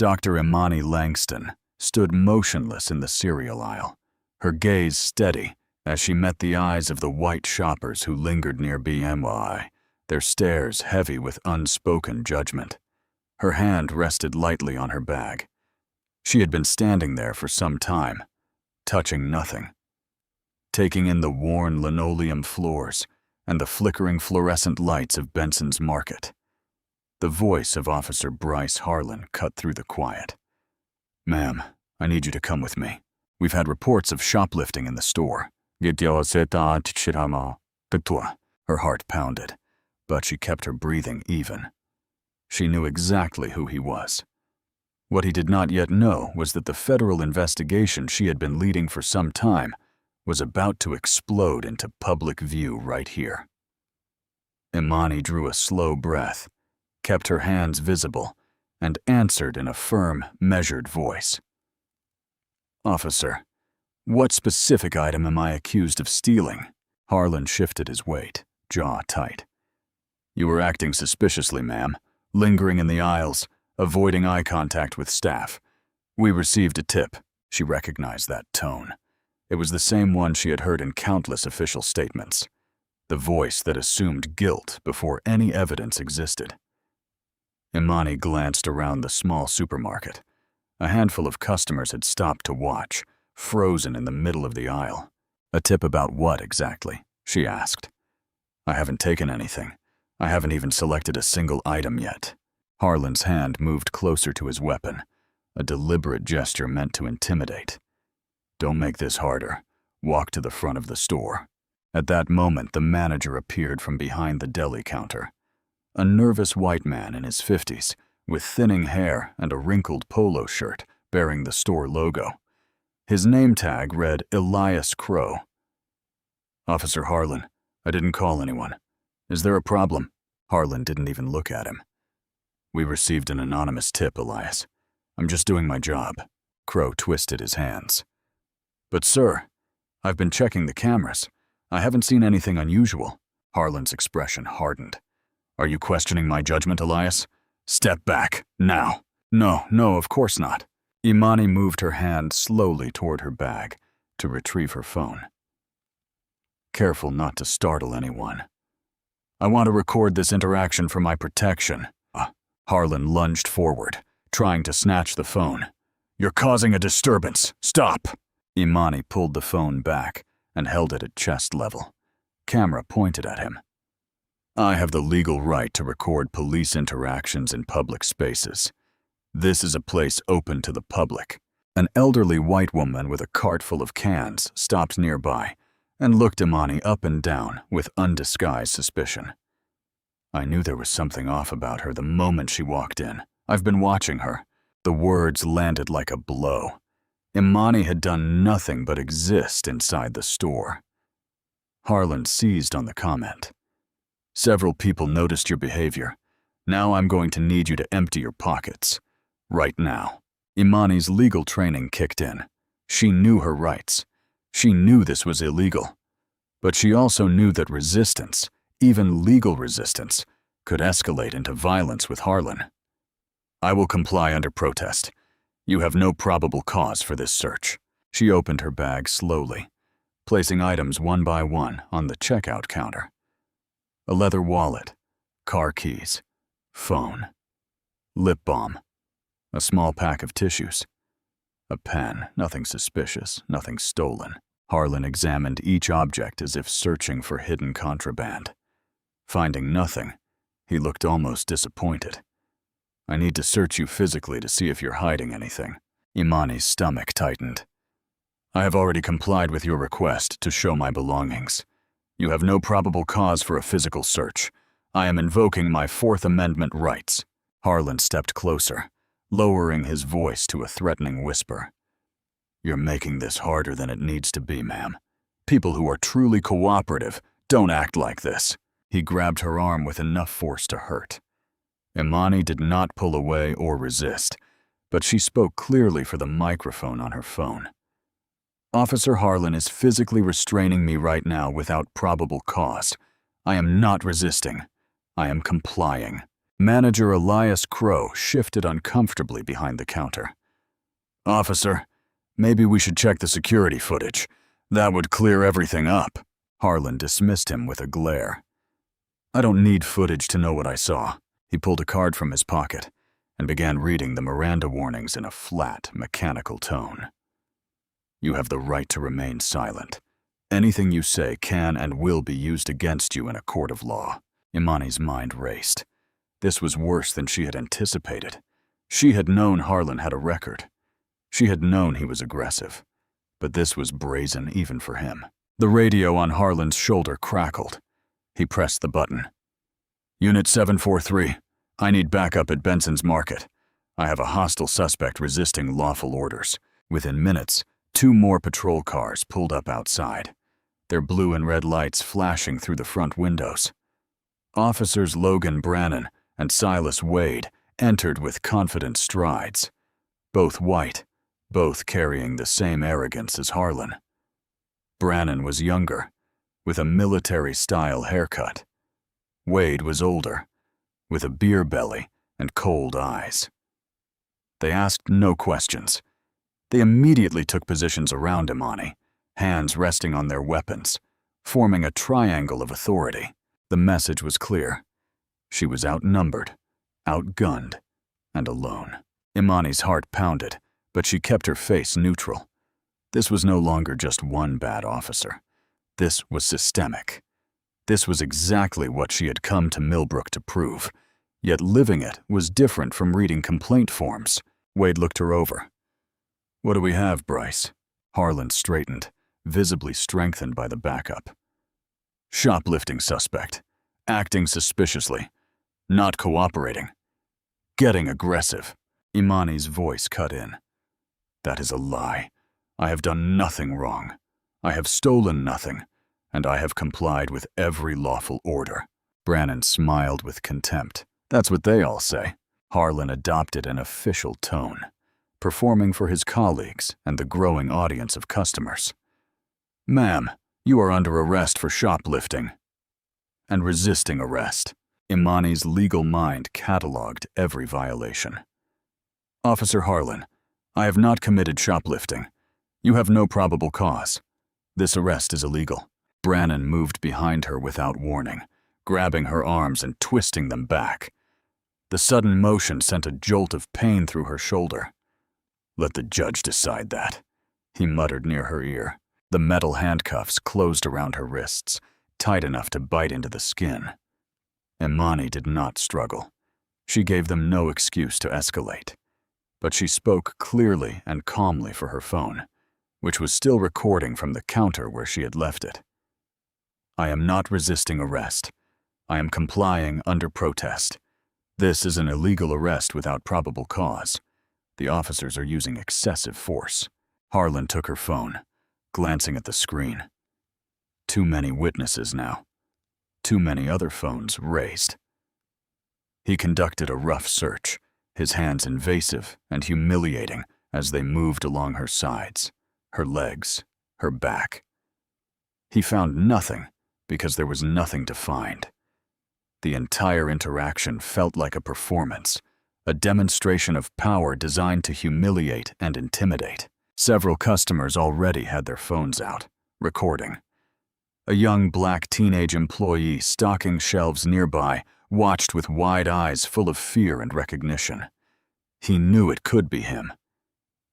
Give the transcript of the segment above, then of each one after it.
Dr. Imani Langston stood motionless in the cereal aisle, her gaze steady as she met the eyes of the white shoppers who lingered near BMY, their stares heavy with unspoken judgment. Her hand rested lightly on her bag. She had been standing there for some time, touching nothing, taking in the worn linoleum floors and the flickering fluorescent lights of Benson's Market. The voice of Officer Bryce Harlan cut through the quiet. "Ma'am, I need you to come with me. We've had reports of shoplifting in the store." Her heart pounded, but she kept her breathing even. She knew exactly who he was. What he did not yet know was that the federal investigation she had been leading for some time was about to explode into public view right here. Imani drew a slow breath, kept her hands visible, and answered in a firm, measured voice. "Officer, what specific item am I accused of stealing?" Harlan shifted his weight, jaw tight. "You were acting suspiciously, ma'am, lingering in the aisles, avoiding eye contact with staff. We received a tip." She recognized that tone. It was the same one she had heard in countless official statements. The voice that assumed guilt before any evidence existed. Imani glanced around the small supermarket. A handful of customers had stopped to watch, frozen in the middle of the aisle. "A tip about what exactly?" she asked. "I haven't taken anything. I haven't even selected a single item yet." Harlan's hand moved closer to his weapon, a deliberate gesture meant to intimidate. "Don't make this harder. Walk to the front of the store." At that moment, the manager appeared from behind the deli counter. A nervous white man in his 50s, with thinning hair and a wrinkled polo shirt bearing the store logo. His name tag read Elias Crow. "Officer Harlan, I didn't call anyone. Is there a problem?" Harlan didn't even look at him. "We received an anonymous tip, Elias. I'm just doing my job." Crow twisted his hands. "But sir, I've been checking the cameras. I haven't seen anything unusual." Harlan's expression hardened. "Are you questioning my judgment, Elias? Step back, now." No, of course not." Imani moved her hand slowly toward her bag to retrieve her phone. "Careful not to startle anyone. I want to record this interaction for my protection." Harlan lunged forward, trying to snatch the phone. "You're causing a disturbance. Stop!" Imani pulled the phone back and held it at chest level. Camera pointed at him. "I have the legal right to record police interactions in public spaces. This is a place open to the public." An elderly white woman with a cart full of cans stopped nearby and looked Imani up and down with undisguised suspicion. "I knew there was something off about her the moment she walked in. I've been watching her." The words landed like a blow. Imani had done nothing but exist inside the store. Harlan seized on the comment. "Several people noticed your behavior. Now I'm going to need you to empty your pockets. Right now." Imani's legal training kicked in. She knew her rights. She knew this was illegal. But she also knew that resistance, even legal resistance, could escalate into violence with Harlan. "I will comply under protest. You have no probable cause for this search." She opened her bag slowly, placing items one by one on the checkout counter. A leather wallet, car keys, phone, lip balm, a small pack of tissues, a pen, nothing suspicious, nothing stolen. Harlan examined each object as if searching for hidden contraband. Finding nothing, he looked almost disappointed. "I need to search you physically to see if you're hiding anything." Imani's stomach tightened. "I have already complied with your request to show my belongings. You have no probable cause for a physical search. I am invoking my Fourth Amendment rights." Harlan stepped closer, lowering his voice to a threatening whisper. "You're making this harder than it needs to be, ma'am. People who are truly cooperative don't act like this." He grabbed her arm with enough force to hurt. Imani did not pull away or resist, but she spoke clearly for the microphone on her phone. "Officer Harlan is physically restraining me right now without probable cause. I am not resisting. I am complying." Manager Elias Crow shifted uncomfortably behind the counter. "Officer, maybe we should check the security footage. That would clear everything up." Harlan dismissed him with a glare. "I don't need footage to know what I saw." He pulled a card from his pocket and began reading the Miranda warnings in a flat, mechanical tone. "You have the right to remain silent. Anything you say can and will be used against you in a court of law." Imani's mind raced. This was worse than she had anticipated. She had known Harlan had a record. She had known he was aggressive. But this was brazen even for him. The radio on Harlan's shoulder crackled. He pressed the button. "Unit 743, I need backup at Benson's Market. I have a hostile suspect resisting lawful orders." Within minutes, 2 more patrol cars pulled up outside, their blue and red lights flashing through the front windows. Officers Logan Brannon and Silas Wade entered with confident strides, both white, both carrying the same arrogance as Harlan. Brannon was younger, with a military-style haircut. Wade was older, with a beer belly and cold eyes. They asked no questions. They immediately took positions around Imani, hands resting on their weapons, forming a triangle of authority. The message was clear. She was outnumbered, outgunned, and alone. Imani's heart pounded, but she kept her face neutral. This was no longer just one bad officer. This was systemic. This was exactly what she had come to Millbrook to prove, yet living it was different from reading complaint forms. Wade looked her over. "What do we have, Bryce?" Harlan straightened, visibly strengthened by the backup. "Shoplifting suspect, acting suspiciously, not cooperating, getting aggressive." Imani's voice cut in. "That is a lie. I have done nothing wrong. I have stolen nothing, and I have complied with every lawful order." Brannon smiled with contempt. "That's what they all say." Harlan adopted an official tone, performing for his colleagues and the growing audience of customers. "Ma'am, you are under arrest for shoplifting and resisting arrest." Imani's legal mind cataloged every violation. "Officer Harlan, I have not committed shoplifting. You have no probable cause. This arrest is illegal." Brannon moved behind her without warning, grabbing her arms and twisting them back. The sudden motion sent a jolt of pain through her shoulder. "Let the judge decide that," he muttered near her ear. The metal handcuffs closed around her wrists, tight enough to bite into the skin. Imani did not struggle. She gave them no excuse to escalate. But she spoke clearly and calmly for her phone, which was still recording from the counter where she had left it. "I am not resisting arrest. I am complying under protest. This is an illegal arrest without probable cause. The officers are using excessive force." Harlan took her phone, glancing at the screen. Too many witnesses now. Too many other phones raised. He conducted a rough search, his hands invasive and humiliating as they moved along her sides, her legs, her back. He found nothing because there was nothing to find. The entire interaction felt like a performance, a demonstration of power designed to humiliate and intimidate. Several customers already had their phones out, recording. A young black teenage employee stocking shelves nearby watched with wide eyes full of fear and recognition. He knew it could be him.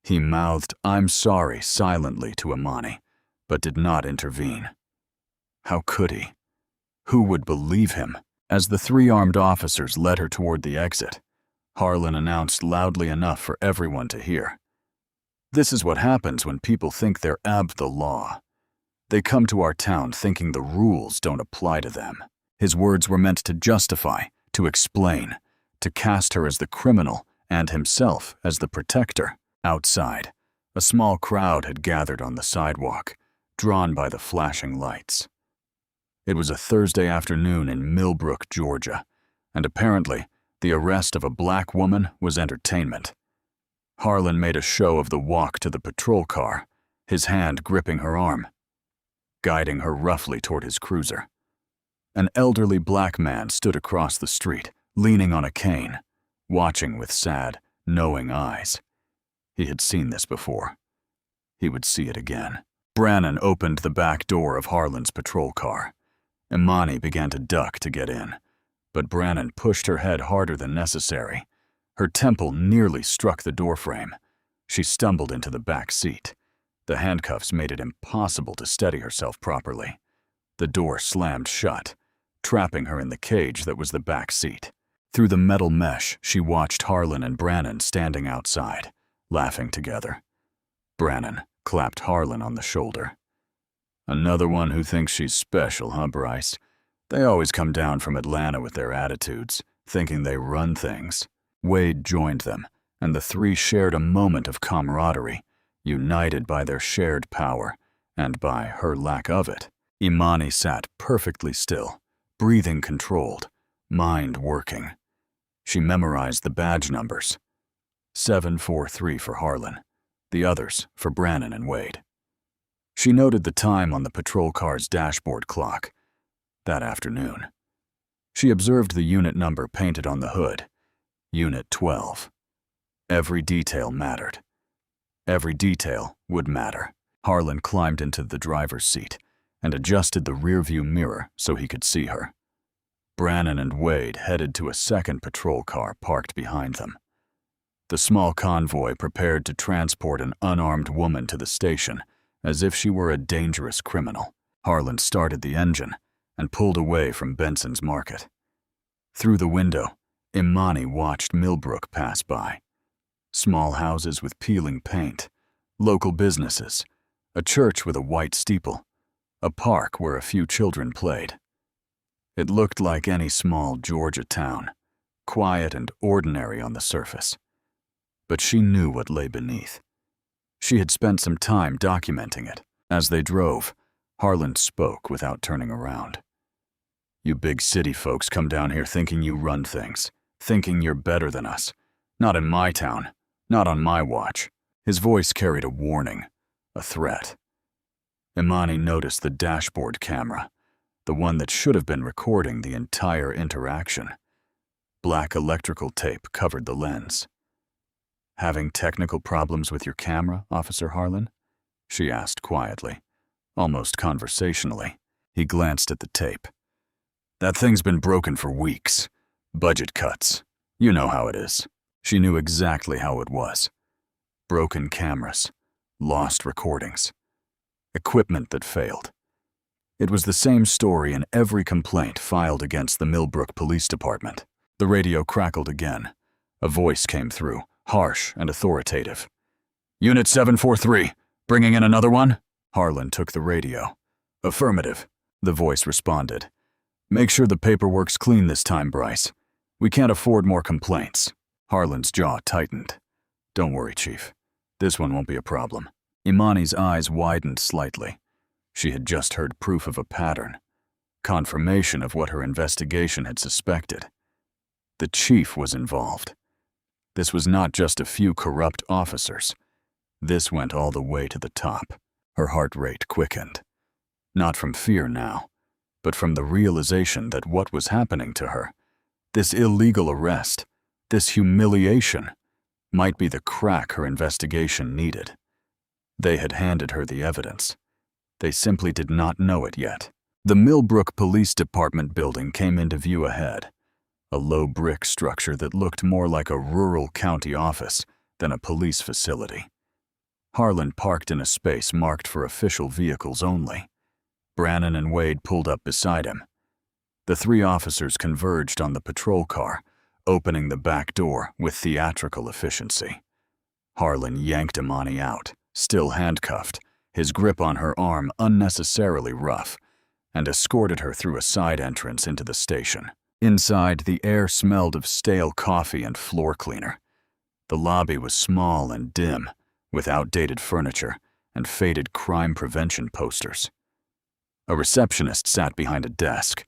He mouthed, "I'm sorry," silently to Imani, but did not intervene. How could he? Who would believe him? As the 3 armed officers led her toward the exit, Harlan announced loudly enough for everyone to hear. "This is what happens when people think they're above the law. They come to our town thinking the rules don't apply to them." His words were meant to justify, to explain, to cast her as the criminal and himself as the protector. Outside, a small crowd had gathered on the sidewalk, drawn by the flashing lights. It was a Thursday afternoon in Millbrook, Georgia, and apparently the arrest of a black woman was entertainment. Harlan made a show of the walk to the patrol car, his hand gripping her arm, guiding her roughly toward his cruiser. An elderly black man stood across the street, leaning on a cane, watching with sad, knowing eyes. He had seen this before. He would see it again. Brannon opened the back door of Harlan's patrol car. Imani began to duck to get in, but Brannon pushed her head harder than necessary. Her temple nearly struck the doorframe. She stumbled into the back seat. The handcuffs made it impossible to steady herself properly. The door slammed shut, trapping her in the cage that was the back seat. Through the metal mesh, she watched Harlan and Brannon standing outside, laughing together. Brannon clapped Harlan on the shoulder. "Another one who thinks she's special, huh, Bryce? They always come down from Atlanta with their attitudes, thinking they run things." Wade joined them, and the three shared a moment of camaraderie, united by their shared power, and by her lack of it. Imani sat perfectly still, breathing controlled, mind working. She memorized the badge numbers. 743 for Harlan, the others for Brannon and Wade. She noted the time on the patrol car's dashboard clock. That afternoon. She observed the unit number painted on the hood. Unit 12. Every detail mattered. Every detail would matter. Harlan climbed into the driver's seat and adjusted the rearview mirror so he could see her. Brannon and Wade headed to a second patrol car parked behind them. The small convoy prepared to transport an unarmed woman to the station as if she were a dangerous criminal. Harlan started the engine and pulled away from Benson's Market. Through the window, Imani watched Millbrook pass by. Small houses with peeling paint, local businesses, a church with a white steeple, a park where a few children played. It looked like any small Georgia town, quiet and ordinary on the surface. But she knew what lay beneath. She had spent some time documenting it. As they drove, Harlan spoke without turning around. "You big city folks come down here thinking you run things, thinking you're better than us. Not in my town, not on my watch." His voice carried a warning, a threat. Imani noticed the dashboard camera, the one that should have been recording the entire interaction. Black electrical tape covered the lens. "Having technical problems with your camera, Officer Harlan?" she asked quietly, almost conversationally. He glanced at the tape. "That thing's been broken for weeks. Budget cuts. You know how it is." She knew exactly how it was. Broken cameras, lost recordings, equipment that failed. It was the same story in every complaint filed against the Millbrook Police Department. The radio crackled again. A voice came through, harsh and authoritative. "Unit 743, bringing in another one?" Harlan took the radio. "Affirmative," the voice responded. "Make sure the paperwork's clean this time, Bryce. We can't afford more complaints." Harlan's jaw tightened. "Don't worry, Chief. This one won't be a problem." Imani's eyes widened slightly. She had just heard proof of a pattern, confirmation of what her investigation had suspected. The chief was involved. This was not just a few corrupt officers. This went all the way to the top. Her heart rate quickened. Not from fear now, but from the realization that what was happening to her, this illegal arrest, this humiliation, might be the crack her investigation needed. They had handed her the evidence. They simply did not know it yet. The Millbrook Police Department building came into view ahead, a low brick structure that looked more like a rural county office than a police facility. Harlan parked in a space marked for official vehicles only. Brannon and Wade pulled up beside him. The three officers converged on the patrol car, opening the back door with theatrical efficiency. Harlan yanked Imani out, still handcuffed, his grip on her arm unnecessarily rough, and escorted her through a side entrance into the station. Inside, the air smelled of stale coffee and floor cleaner. The lobby was small and dim, with outdated furniture and faded crime prevention posters. A receptionist sat behind a desk,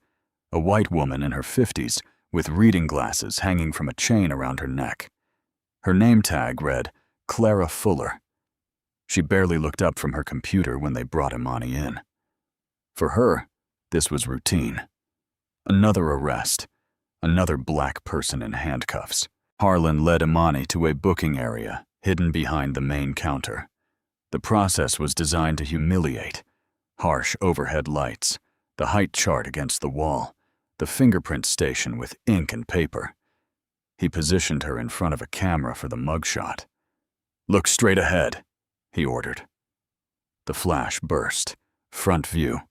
a white woman in her 50s with reading glasses hanging from a chain around her neck. Her name tag read, Clara Fuller. She barely looked up from her computer when they brought Imani in. For her, this was routine. Another arrest, Another black person in handcuffs. Harlan led Imani to a booking area hidden behind the main counter. The process was designed to humiliate. Harsh overhead lights, the height chart against the wall, the fingerprint station with ink and paper. He positioned her in front of a camera for the mugshot. "Look straight ahead," he ordered. The flash burst. Front view,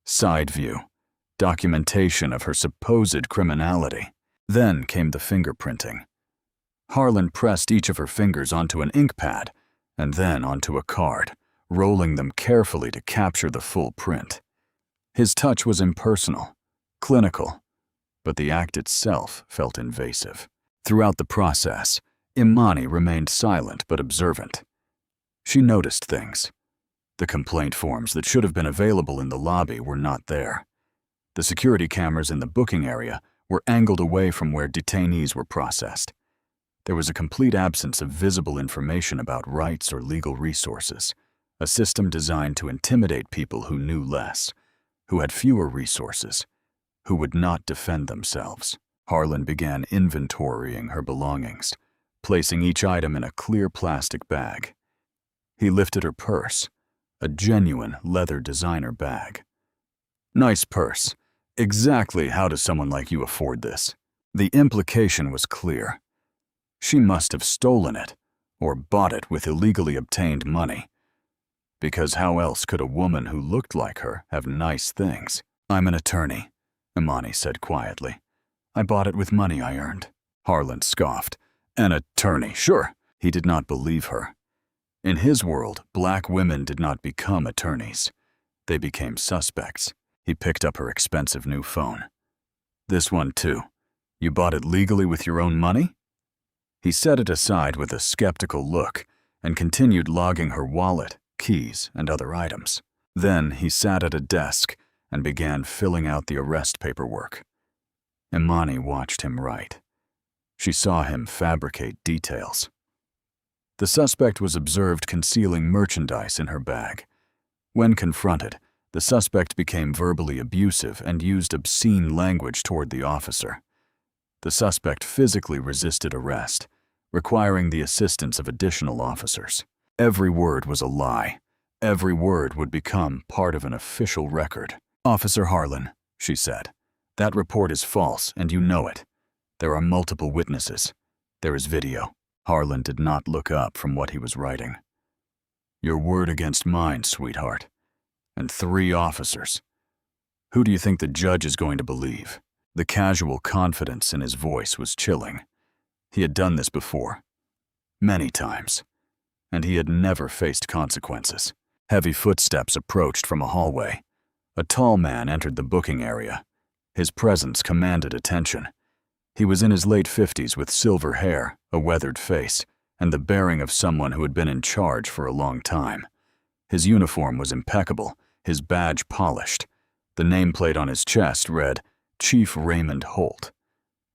side view, documentation of her supposed criminality. Then came the fingerprinting. Harlan pressed each of her fingers onto an ink pad and then onto a card, rolling them carefully to capture the full print. His touch was impersonal, clinical, but the act itself felt invasive. Throughout the process, Imani remained silent but observant. She noticed things. The complaint forms that should have been available in the lobby were not there. The security cameras in the booking area were angled away from where detainees were processed. There was a complete absence of visible information about rights or legal resources, a system designed to intimidate people who knew less, who had fewer resources, who would not defend themselves. Harlan began inventorying her belongings, placing each item in a clear plastic bag. He lifted her purse, a genuine leather designer bag. "Nice purse. Exactly how does someone like you afford this?" The implication was clear. She must have stolen it, or bought it with illegally obtained money. Because how else could a woman who looked like her have nice things? "I'm an attorney," Imani said quietly. "I bought it with money I earned." Harlan scoffed. "An attorney, sure." He did not believe her. In his world, black women did not become attorneys. They became suspects. He picked up her expensive new phone. "This one too. You bought it legally with your own money?" He set it aside with a skeptical look and continued logging her wallet, keys, and other items. Then he sat at a desk and began filling out the arrest paperwork. Imani watched him write. She saw him fabricate details. The suspect was observed concealing merchandise in her bag. When confronted, the suspect became verbally abusive and used obscene language toward the officer. The suspect physically resisted arrest, requiring the assistance of additional officers. Every word was a lie. Every word would become part of an official record. "Officer Harlan," she said, "that report is false, and you know it. There are multiple witnesses. There is video." Harlan did not look up from what he was writing. "Your word against mine, sweetheart. And 3 officers. Who do you think the judge is going to believe?" The casual confidence in his voice was chilling. He had done this before. Many times. And he had never faced consequences. Heavy footsteps approached from a hallway. A tall man entered the booking area. His presence commanded attention. He was in his late 50s with silver hair, a weathered face, and the bearing of someone who had been in charge for a long time. His uniform was impeccable, his badge polished. The nameplate on his chest read, "Chief Raymond Holt."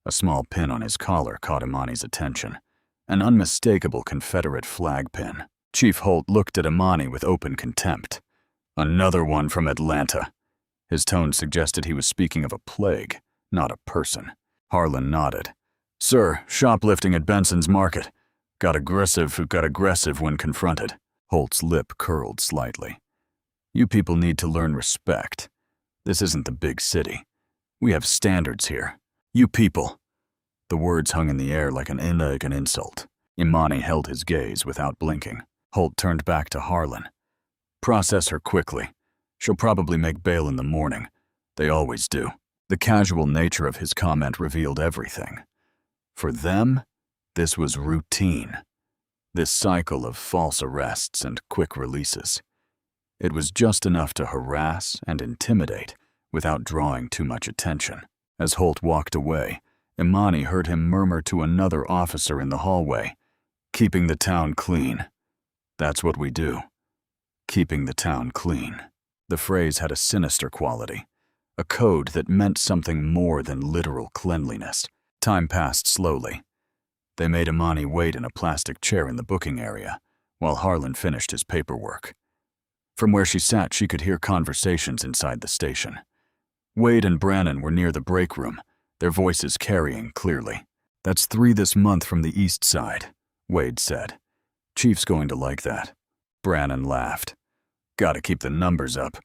A small pin on his collar caught Imani's attention, an unmistakable Confederate flag pin. Chief Holt looked at Imani with open contempt. "Another one from Atlanta." His tone suggested he was speaking of a plague, not a person. Harlan nodded. "Sir, shoplifting at Benson's Market. Got aggressive when confronted." Holt's lip curled slightly. "You people need to learn respect. This isn't the big city. We have standards here. You people." The words hung in the air like an insult. Imani held his gaze without blinking. Holt turned back to Harlan. "Process her quickly. She'll probably make bail in the morning. They always do." The casual nature of his comment revealed everything. For them, this was routine. This cycle of false arrests and quick releases. It was just enough to harass and intimidate without drawing too much attention. As Holt walked away, Imani heard him murmur to another officer in the hallway, "Keeping the town clean. That's what we do. Keeping the town clean." The phrase had a sinister quality, a code that meant something more than literal cleanliness. Time passed slowly. They made Imani wait in a plastic chair in the booking area, while Harlan finished his paperwork. From where she sat, she could hear conversations inside the station. Wade and Brannon were near the break room, their voices carrying clearly. "That's 3 this month from the east side," Wade said. "Chief's going to like that." Brannon laughed. "Gotta keep the numbers up.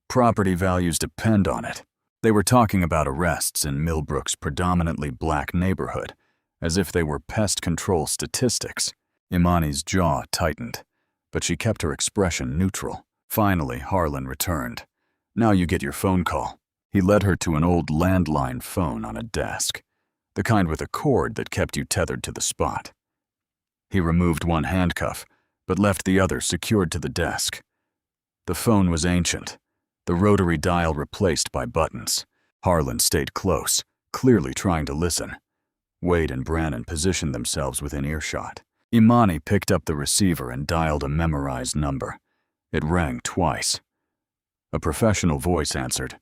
Property values depend on it." They were talking about arrests in Millbrook's predominantly black neighborhood, as if they were pest control statistics. Imani's jaw tightened, but she kept her expression neutral. Finally, Harlan returned. "Now you get your phone call." He led her to an old landline phone on a desk, the kind with a cord that kept you tethered to the spot. He removed one handcuff, but left the other secured to the desk. The phone was ancient, the rotary dial replaced by buttons. Harlan stayed close, clearly trying to listen. Wade and Brannon positioned themselves within earshot. Imani picked up the receiver and dialed a memorized number. It rang twice. A professional voice answered.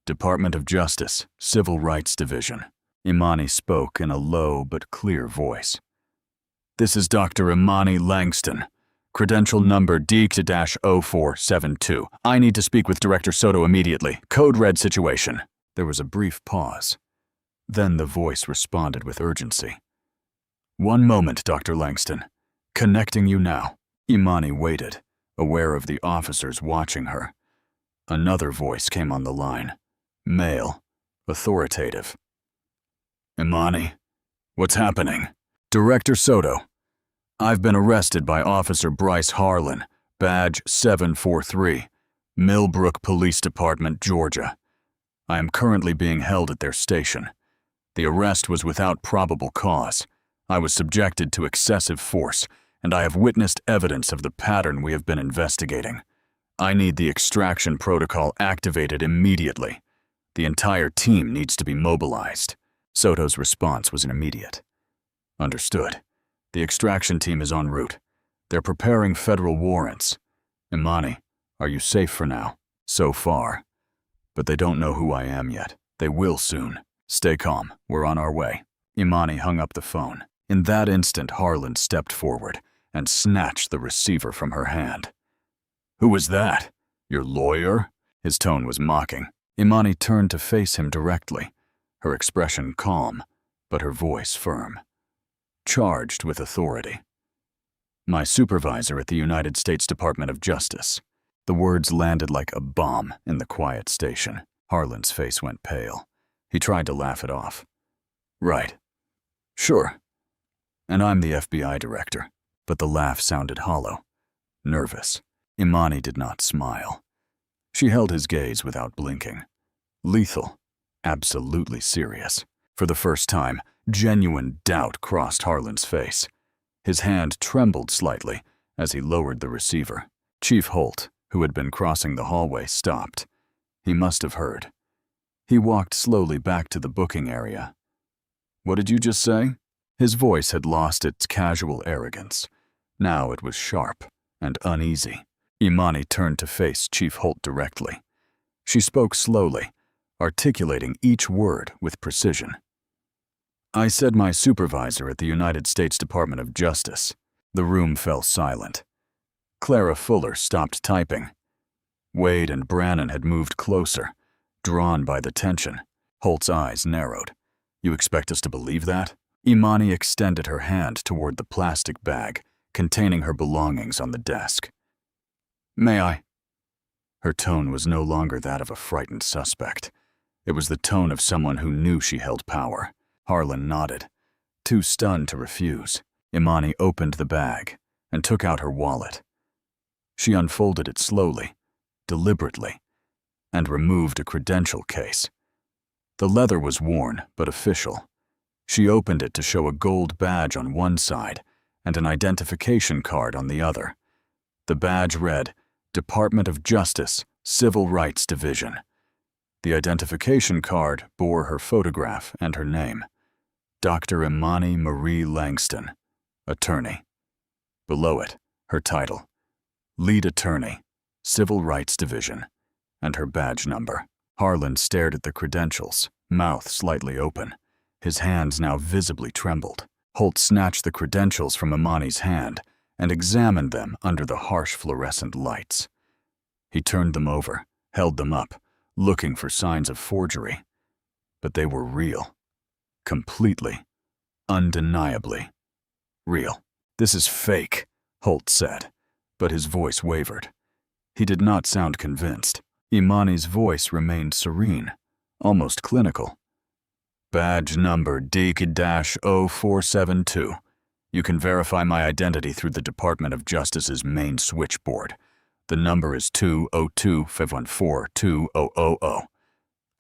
"Department of Justice, Civil Rights Division." Imani spoke in a low but clear voice. "This is Dr. Imani Langston. Credential number D-0472. I need to speak with Director Soto immediately. Code red situation." There was a brief pause. Then the voice responded with urgency. "One moment, Dr. Langston. Connecting you now." Imani waited, aware of the officers watching her. Another voice came on the line. Male, authoritative. "Imani, what's happening?" "Director Soto, I've been arrested by Officer Bryce Harlan, badge 743, Millbrook Police Department, Georgia. I am currently being held at their station. The arrest was without probable cause. I was subjected to excessive force, and I have witnessed evidence of the pattern we have been investigating. I need the extraction protocol activated immediately. The entire team needs to be mobilized." Soto's response was immediate. "Understood. The extraction team is en route. They're preparing federal warrants. Imani, are you safe for now?" "So far. But they don't know who I am yet. They will soon. Stay calm. We're on our way." Imani hung up the phone. In that instant, Harlan stepped forward and snatched the receiver from her hand. "Who was that? Your lawyer?" His tone was mocking. Imani turned to face him directly, her expression calm, but her voice firm. Charged with authority. "My supervisor at the United States Department of Justice." The words landed like a bomb in the quiet station. Harlan's face went pale. He tried to laugh it off. "Right. Sure. And I'm the FBI director." But the laugh sounded hollow, nervous. Imani did not smile. She held his gaze without blinking. Lethal. Absolutely serious. For the first time, genuine doubt crossed Harlan's face. His hand trembled slightly as he lowered the receiver. Chief Holt, who had been crossing the hallway, stopped. He must have heard. He walked slowly back to the booking area. "What did you just say?" His voice had lost its casual arrogance. Now it was sharp and uneasy. Imani turned to face Chief Holt directly. She spoke slowly, articulating each word with precision. "I said my supervisor at the United States Department of Justice." The room fell silent. Clara Fuller stopped typing. Wade and Brannon had moved closer, drawn by the tension. Holt's eyes narrowed. "You expect us to believe that?" Imani extended her hand toward the plastic bag containing her belongings on the desk. "May I?" Her tone was no longer that of a frightened suspect. It was the tone of someone who knew she held power. Harlan nodded, too stunned to refuse. Imani opened the bag and took out her wallet. She unfolded it slowly, deliberately, and removed a credential case. The leather was worn but official. She opened it to show a gold badge on one side and an identification card on the other. The badge read, Department of Justice, Civil Rights Division. The identification card bore her photograph and her name, Dr. Imani Marie Langston, attorney. Below it, her title, Lead Attorney, Civil Rights Division, and her badge number. Harlan stared at the credentials, mouth slightly open. His hands now visibly trembled. Holt snatched the credentials from Imani's hand and examined them under the harsh fluorescent lights. He turned them over, held them up, looking for signs of forgery. But they were real. Completely, undeniably real. "This is fake," Holt said, but his voice wavered. He did not sound convinced. Imani's voice remained serene, almost clinical. "Badge number D-0472. You can verify my identity through the Department of Justice's main switchboard. The number is 202-514-2000.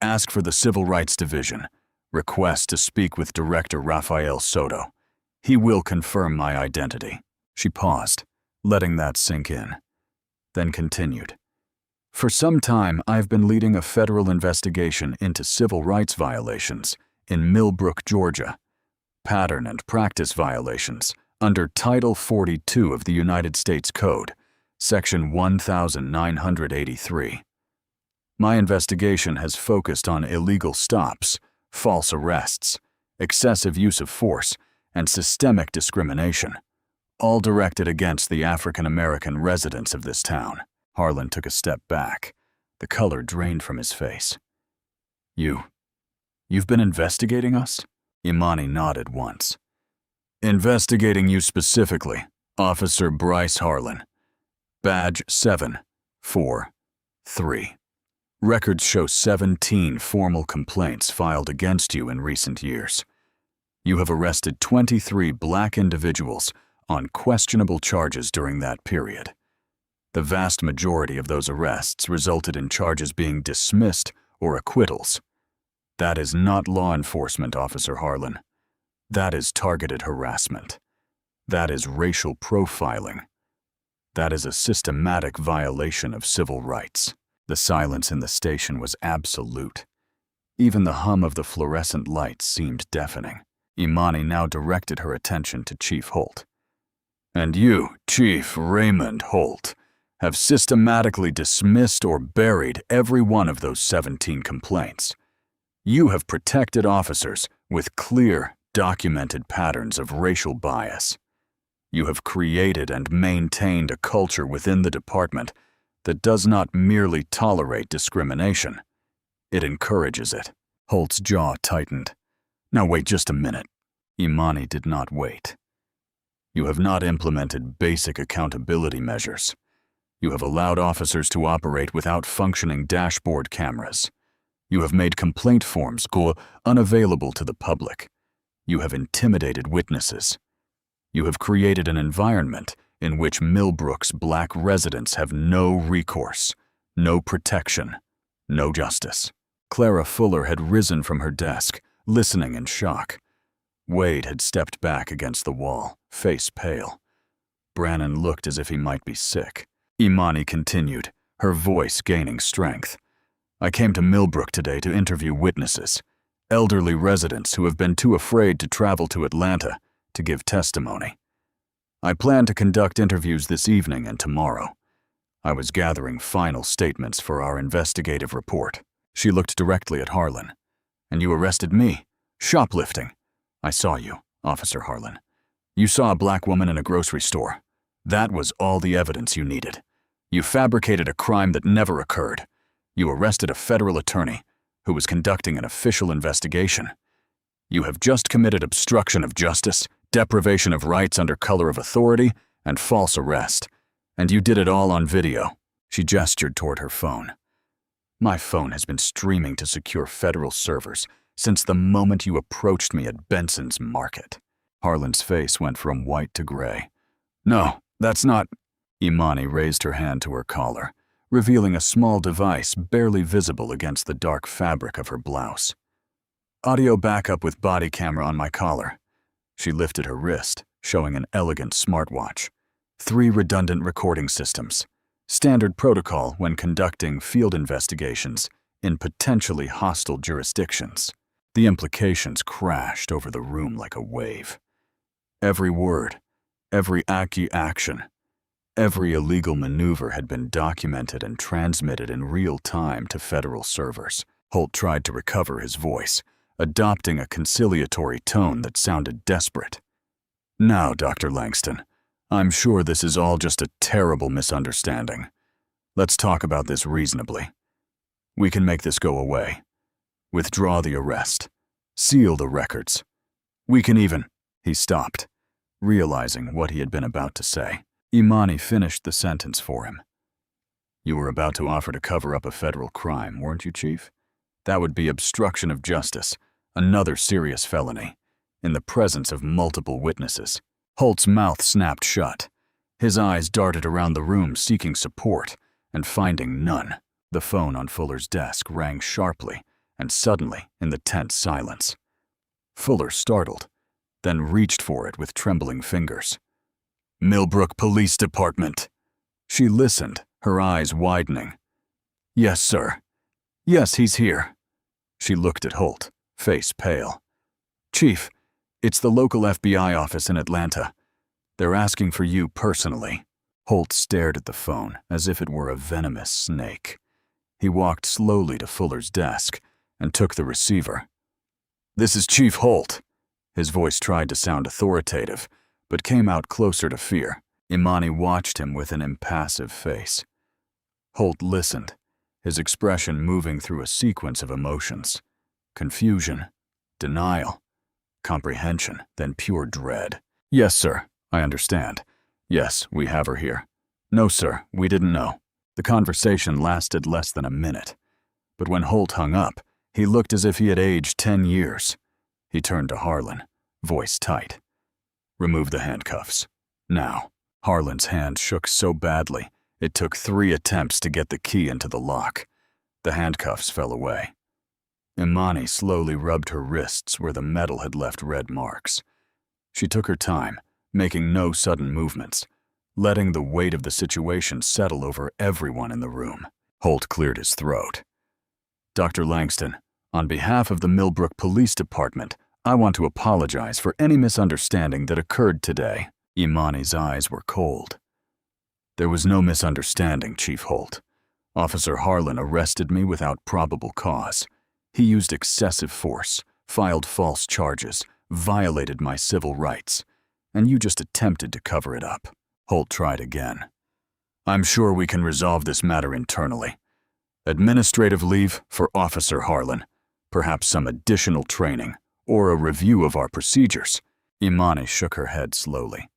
Ask for the Civil Rights Division. Request to speak with Director Rafael Soto. He will confirm my identity." She paused, letting that sink in, then continued. "For some time, I've been leading a federal investigation into civil rights violations in Millbrook, Georgia. Pattern and practice violations under Title 42 of the United States Code, Section 1983. My investigation has focused on illegal stops, false arrests, excessive use of force, and systemic discrimination, all directed against the African American residents of this town." Harlan took a step back. The color drained from his face. You've been investigating us?" Imani nodded once. "Investigating you specifically, Officer Bryce Harlan. Badge 743. Records show 17 formal complaints filed against you in recent years. You have arrested 23 black individuals on questionable charges during that period. The vast majority of those arrests resulted in charges being dismissed or acquittals. That is not law enforcement, Officer Harlan. That is targeted harassment. That is racial profiling. That is a systematic violation of civil rights." The silence in the station was absolute. Even the hum of the fluorescent lights seemed deafening. Imani now directed her attention to Chief Holt. "And you, Chief Raymond Holt, have systematically dismissed or buried every one of those 17 complaints. You have protected officers with clear, documented patterns of racial bias. You have created and maintained a culture within the department that does not merely tolerate discrimination. It encourages it." Holt's jaw tightened. "Now wait just a minute." Imani did not wait. "You have not implemented basic accountability measures. You have allowed officers to operate without functioning dashboard cameras. You have made complaint forms go unavailable to the public. You have intimidated witnesses. You have created an environment in which Millbrook's black residents have no recourse, no protection, no justice." Clara Fuller had risen from her desk, listening in shock. Wade had stepped back against the wall, face pale. Brannon looked as if he might be sick. Imani continued, her voice gaining strength. "I came to Millbrook today to interview witnesses, elderly residents who have been too afraid to travel to Atlanta to give testimony. I plan to conduct interviews this evening and tomorrow. I was gathering final statements for our investigative report." She looked directly at Harlan. "And you arrested me. Shoplifting. I saw you, Officer Harlan. You saw a black woman in a grocery store. That was all the evidence you needed. You fabricated a crime that never occurred. You arrested a federal attorney who was conducting an official investigation. You have just committed obstruction of justice, deprivation of rights under color of authority, and false arrest. And you did it all on video." She gestured toward her phone. "My phone has been streaming to secure federal servers since the moment you approached me at Benson's Market." Harlan's face went from white to gray. "No, that's not—" Imani raised her hand to her collar, revealing a small device barely visible against the dark fabric of her blouse. "Audio backup with body camera on my collar." She lifted her wrist, showing an elegant smartwatch. 3 redundant recording systems. Standard protocol when conducting field investigations in potentially hostile jurisdictions. The implications crashed over the room like a wave. Every word, every action, every illegal maneuver had been documented and transmitted in real time to federal servers. Holt tried to recover his voice, adopting a conciliatory tone that sounded desperate. "Now, Dr. Langston, I'm sure this is all just a terrible misunderstanding. Let's talk about this reasonably. We can make this go away. Withdraw the arrest. Seal the records. We can even—" He stopped, realizing what he had been about to say. Imani finished the sentence for him. "You were about to offer to cover up a federal crime, weren't you, Chief? That would be obstruction of justice, another serious felony, in the presence of multiple witnesses." Holt's mouth snapped shut. His eyes darted around the room seeking support, and finding none. The phone on Fuller's desk rang sharply and suddenly in the tense silence. Fuller startled, then reached for it with trembling fingers. "Millbrook Police Department." She listened, her eyes widening. "Yes, sir. Yes, he's here." She looked at Holt, face pale. "Chief, it's the local FBI office in Atlanta. They're asking for you personally." Holt stared at the phone as if it were a venomous snake. He walked slowly to Fuller's desk and took the receiver. "This is Chief Holt." His voice tried to sound authoritative, but came out closer to fear. Imani watched him with an impassive face. Holt listened, his expression moving through a sequence of emotions. Confusion, denial, comprehension, then pure dread. "Yes, sir, I understand. Yes, we have her here." "No, sir, we didn't know." The conversation lasted less than a minute, but when Holt hung up, he looked as if he had aged 10 years. He turned to Harlan, voice tight. "Remove the handcuffs. Now." Harlan's hand shook so badly, it took 3 attempts to get the key into the lock. The handcuffs fell away. Imani slowly rubbed her wrists where the metal had left red marks. She took her time, making no sudden movements, letting the weight of the situation settle over everyone in the room. Holt cleared his throat. "Dr. Langston, on behalf of the Millbrook Police Department, I want to apologize for any misunderstanding that occurred today." Imani's eyes were cold. "There was no misunderstanding, Chief Holt. Officer Harlan arrested me without probable cause. He used excessive force, filed false charges, violated my civil rights, and you just attempted to cover it up." Holt tried again. "I'm sure we can resolve this matter internally. Administrative leave for Officer Harlan, perhaps some additional training, or a review of our procedures." Imani shook her head slowly.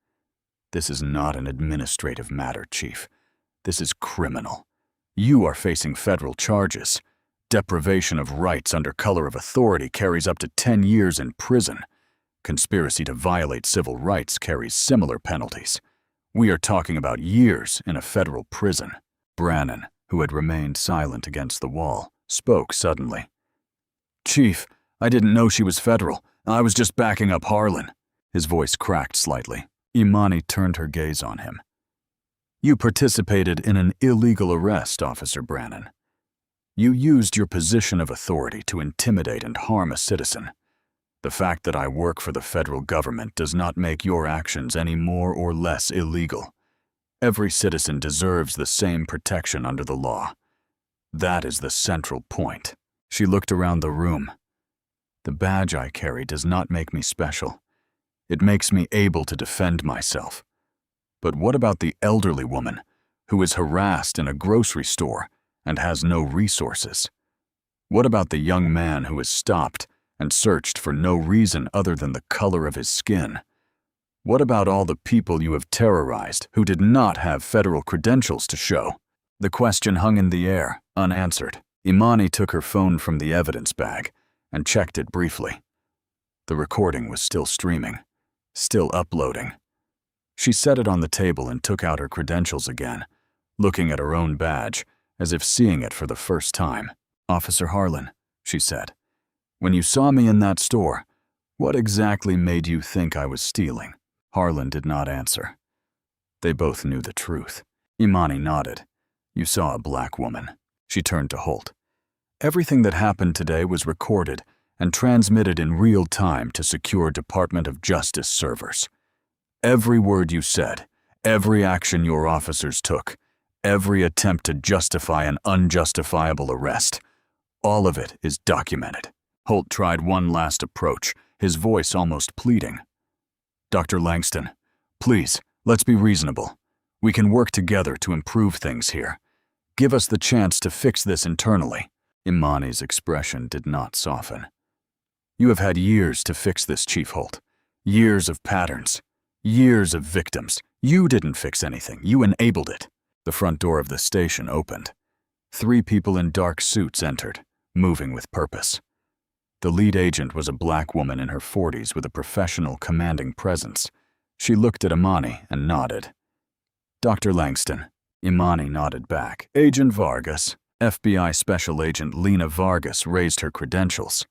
"This is not an administrative matter, Chief. This is criminal. You are facing federal charges. Deprivation of rights under color of authority carries up to 10 years in prison. Conspiracy to violate civil rights carries similar penalties. We are talking about years in a federal prison." Brannon, who had remained silent against the wall, spoke suddenly. "Chief, I didn't know she was federal. I was just backing up Harlan." His voice cracked slightly. Imani turned her gaze on him. "You participated in an illegal arrest, Officer Brannon. You used your position of authority to intimidate and harm a citizen. The fact that I work for the federal government does not make your actions any more or less illegal. Every citizen deserves the same protection under the law. That is the central point." She looked around the room. "The badge I carry does not make me special. It makes me able to defend myself. But what about the elderly woman who is harassed in a grocery store and has no resources? What about the young man who is stopped and searched for no reason other than the color of his skin? What about all the people you have terrorized who did not have federal credentials to show?" The question hung in the air, unanswered. Imani took her phone from the evidence bag and checked it briefly. The recording was still streaming, still uploading. She set it on the table and took out her credentials again, looking at her own badge as if seeing it for the first time. "Officer Harlan," she said, "when you saw me in that store, what exactly made you think I was stealing?" Harlan did not answer. They both knew the truth. Imani nodded. "You saw a black woman." She turned to Holt. "Everything that happened today was recorded and transmitted in real time to secure Department of Justice servers. Every word you said, every action your officers took, every attempt to justify an unjustifiable arrest, all of it is documented." Holt tried one last approach, his voice almost pleading. "Dr. Langston, please, let's be reasonable. We can work together to improve things here. Give us the chance to fix this internally." Imani's expression did not soften. You have had years to fix this, Chief Holt. Years of patterns. Years of victims. You didn't fix anything. You enabled it. The front door of the station opened. 3 people in dark suits entered, moving with purpose. The lead agent was a black woman in her 40s with a professional, commanding presence. She looked at Imani and nodded. Dr. Langston. Imani nodded back. Agent Vargas. FBI Special Agent Lena Vargas raised her credentials.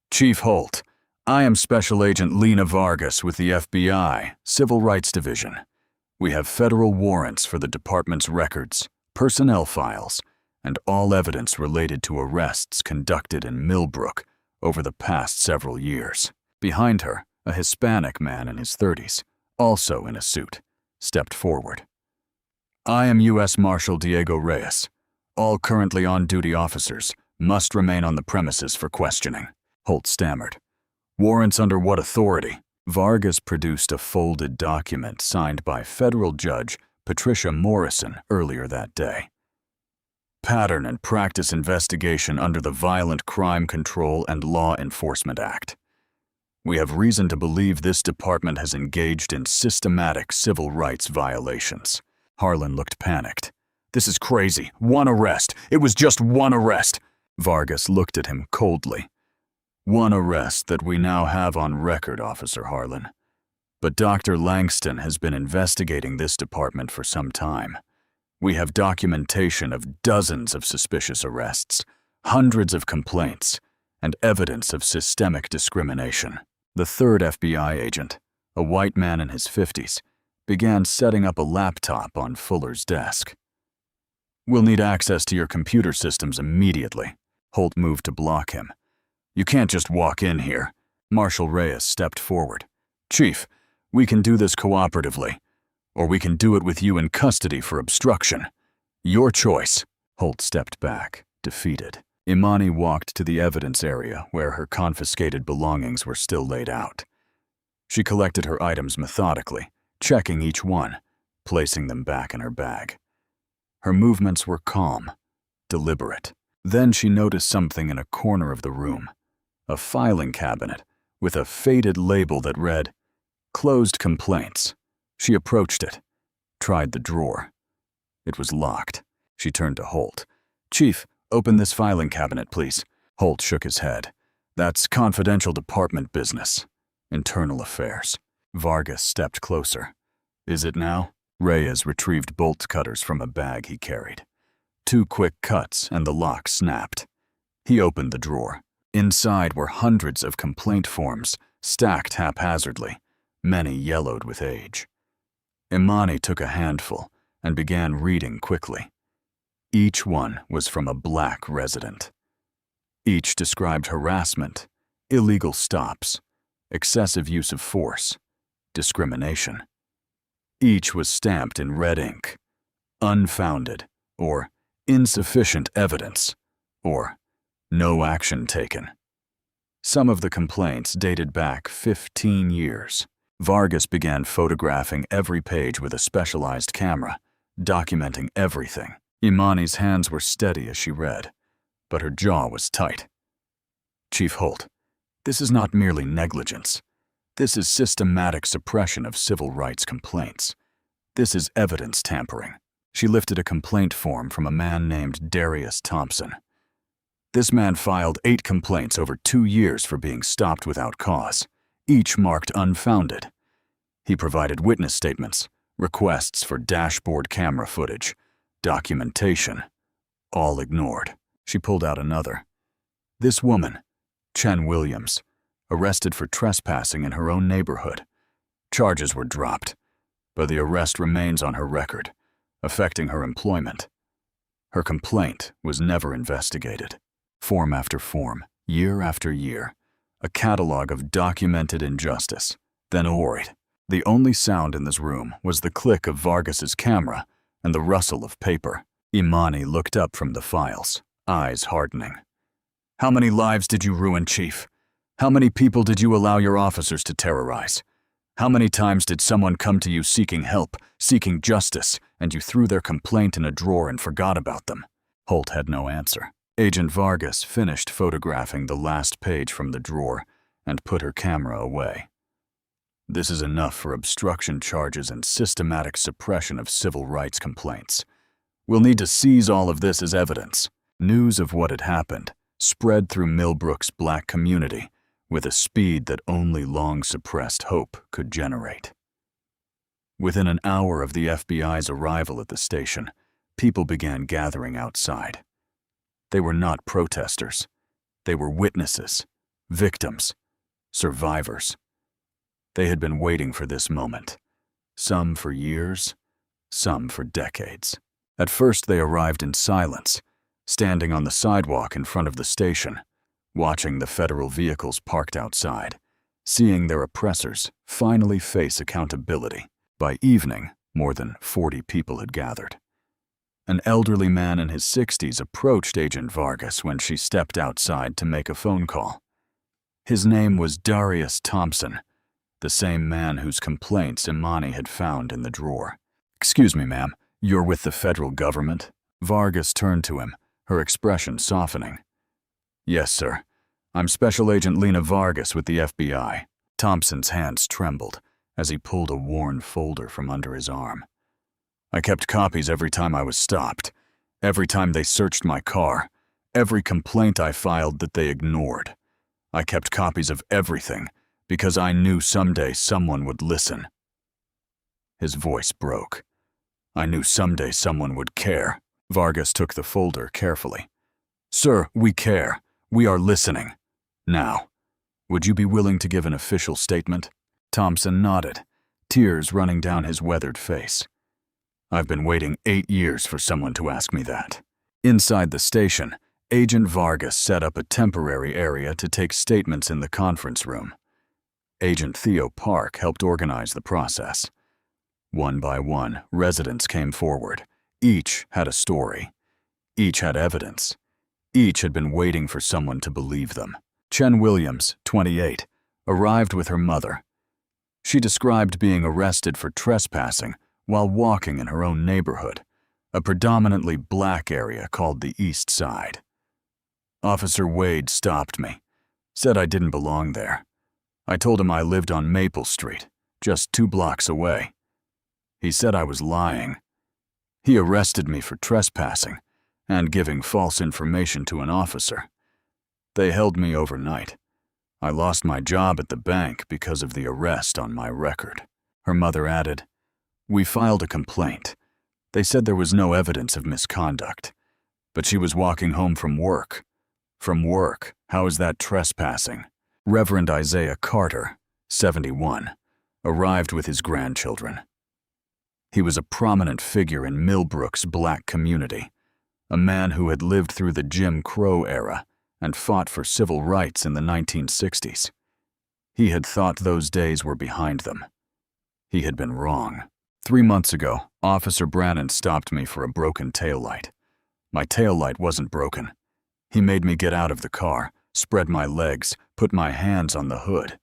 Chief Holt, I am Special Agent Lena Vargas with the FBI, Civil Rights Division. We have federal warrants for the department's records, personnel files, and all evidence related to arrests conducted in Millbrook over the past several years. Behind her, a Hispanic man in his 30s, also in a suit, stepped forward. I am U.S. Marshal Diego Reyes. All currently on-duty officers must remain on the premises for questioning. Holt stammered. Warrants under what authority? Vargas produced a folded document signed by federal judge Patricia Morrison earlier that day. Pattern and practice investigation under the Violent Crime Control and Law Enforcement Act. We have reason to believe this department has engaged in systematic civil rights violations. Harlan looked panicked. This is crazy. 1 arrest. It was just 1 arrest. Vargas looked at him coldly. 1 arrest that we now have on record, Officer Harlan. But Dr. Langston has been investigating this department for some time. We have documentation of dozens of suspicious arrests, hundreds of complaints, and evidence of systemic discrimination. The 3rd FBI agent, a white man in his 50s, began setting up a laptop on Fuller's desk. We'll need access to your computer systems immediately. Holt moved to block him. You can't just walk in here. Marshal Reyes stepped forward. Chief, we can do this cooperatively, or we can do it with you in custody for obstruction. Your choice. Holt stepped back, defeated. Imani walked to the evidence area where her confiscated belongings were still laid out. She collected her items methodically, checking each one, placing them back in her bag. Her movements were calm, deliberate. Then she noticed something in a corner of the room, a filing cabinet with a faded label that read, Closed Complaints. She approached it, tried the drawer. It was locked. She turned to Holt. Chief, open this filing cabinet, please. Holt shook his head. That's confidential department business. Internal affairs. Vargas stepped closer. Is it now? Reyes retrieved bolt cutters from a bag he carried. 2 quick cuts and the lock snapped. He opened the drawer. Inside were hundreds of complaint forms, stacked haphazardly, many yellowed with age. Imani took a handful and began reading quickly. Each one was from a black resident. Each described harassment, illegal stops, excessive use of force, discrimination. Each was stamped in red ink, unfounded, or insufficient evidence, or no action taken. Some of the complaints dated back 15 years. Vargas began photographing every page with a specialized camera, documenting everything. Imani's hands were steady as she read, but her jaw was tight. Chief Holt, this is not merely negligence. This is systematic suppression of civil rights complaints. This is evidence tampering. She lifted a complaint form from a man named Darius Thompson. This man filed 8 complaints over 2 years for being stopped without cause, each marked unfounded. He provided witness statements, requests for dashboard camera footage, documentation, all ignored. She pulled out another. This woman, Chen Williams, arrested for trespassing in her own neighborhood. Charges were dropped, but the arrest remains on her record, affecting her employment. Her complaint was never investigated. Form after form, year after year, a catalog of documented injustice. Then void. The only sound in this room was the click of Vargas's camera and the rustle of paper. Imani looked up from the files, eyes hardening. How many lives did you ruin, Chief? How many people did you allow your officers to terrorize? How many times did someone come to you seeking help, seeking justice, and you threw their complaint in a drawer and forgot about them? Holt had no answer. Agent Vargas finished photographing the last page from the drawer and put her camera away. This is enough for obstruction charges and systematic suppression of civil rights complaints. We'll need to seize all of this as evidence. News of what had happened spread through Millbrook's black community with a speed that only long-suppressed hope could generate. Within an hour of the FBI's arrival at the station, people began gathering outside. They were not protesters. They were witnesses, victims, survivors. They had been waiting for this moment, some for years, some for decades. At first, they arrived in silence, standing on the sidewalk in front of the station, watching the federal vehicles parked outside, seeing their oppressors finally face accountability. By evening, more than 40 people had gathered. An elderly man in his 60s approached Agent Vargas when she stepped outside to make a phone call. His name was Darius Thompson, the same man whose complaints Imani had found in the drawer. "Excuse me, ma'am, you're with the federal government?" Vargas turned to him, her expression softening. "Yes, sir. I'm Special Agent Lena Vargas with the FBI." Thompson's hands trembled as he pulled a worn folder from under his arm. "I kept copies every time I was stopped, every time they searched my car, every complaint I filed that they ignored. I kept copies of everything because I knew someday someone would listen." His voice broke. "I knew someday someone would care." Vargas took the folder carefully. "Sir, we care. We are listening. Now, would you be willing to give an official statement?" Thompson nodded, tears running down his weathered face. "I've been waiting 8 years for someone to ask me that." Inside the station, Agent Vargas set up a temporary area to take statements in the conference room. Agent Theo Park helped organize the process. One by one, residents came forward. Each had a story. Each had evidence. Each had been waiting for someone to believe them. Chen Williams, 28, arrived with her mother. She described being arrested for trespassing while walking in her own neighborhood, a predominantly black area called the East Side. "Officer Wade stopped me, said I didn't belong there. I told him I lived on Maple Street, just 2 blocks away. He said I was lying. He arrested me for trespassing and giving false information to an officer. They held me overnight. I lost my job at the bank because of the arrest on my record." Her mother added, "We filed a complaint. They said there was no evidence of misconduct, but she was walking home from work. From work, how is that trespassing?" Reverend Isaiah Carter, 71, arrived with his grandchildren. He was a prominent figure in Millbrook's black community, a man who had lived through the Jim Crow era and fought for civil rights in the 1960s. He had thought those days were behind them. He had been wrong. 3 months ago, Officer Brannon stopped me for a broken taillight. My taillight wasn't broken. He made me get out of the car, spread my legs, put my hands on the hood.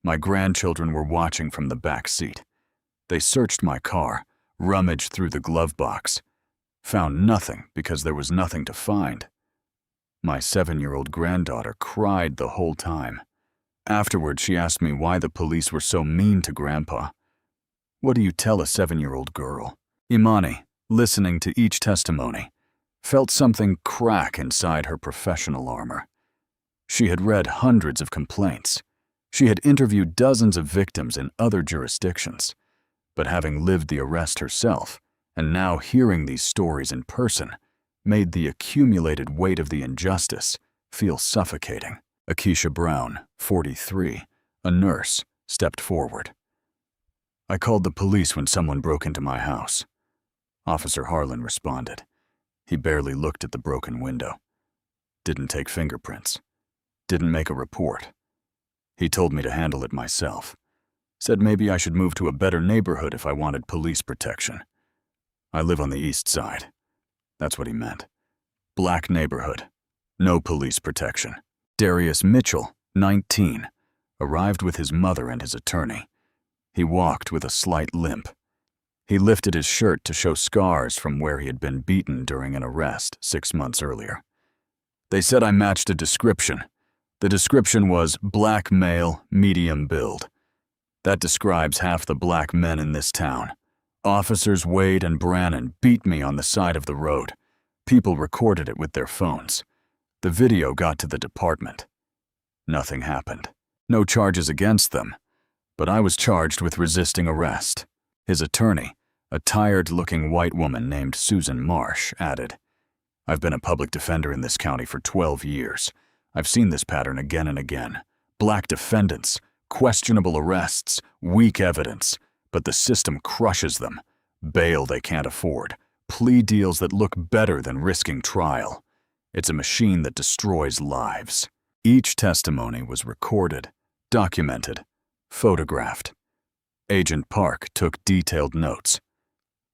My grandchildren were watching from the back seat. They searched my car, rummaged through the glove box, found nothing because there was nothing to find. My 7-year-old granddaughter cried the whole time. Afterward, she asked me why the police were so mean to Grandpa. What do you tell a 7-year-old girl? Imani, listening to each testimony, felt something crack inside her professional armor. She had read hundreds of complaints. She had interviewed dozens of victims in other jurisdictions. But having lived the arrest herself, and now hearing these stories in person, made the accumulated weight of the injustice feel suffocating. Akeisha Brown, 43, a nurse, stepped forward. "I called the police when someone broke into my house." Officer Harlan responded. He barely looked at the broken window. Didn't take fingerprints. Didn't make a report. He told me to handle it myself. Said maybe I should move to a better neighborhood if I wanted police protection. I live on the East Side. That's what he meant. Black neighborhood. No police protection. Darius Mitchell, 19, arrived with his mother and his attorney. He walked with a slight limp. He lifted his shirt to show scars from where he had been beaten during an arrest 6 months earlier. They said I matched a description. The description was black male, medium build. That describes half the black men in this town. Officers Wade and Brannon beat me on the side of the road. People recorded it with their phones. The video got to the department. Nothing happened. No charges against them. But I was charged with resisting arrest. His attorney, a tired-looking white woman named Susan Marsh, added, "I've been a public defender in this county for 12 years. I've seen this pattern again and again. Black defendants, questionable arrests, weak evidence, but the system crushes them. Bail they can't afford, plea deals that look better than risking trial. It's a machine that destroys lives." Each testimony was recorded, documented, photographed. Agent Park took detailed notes.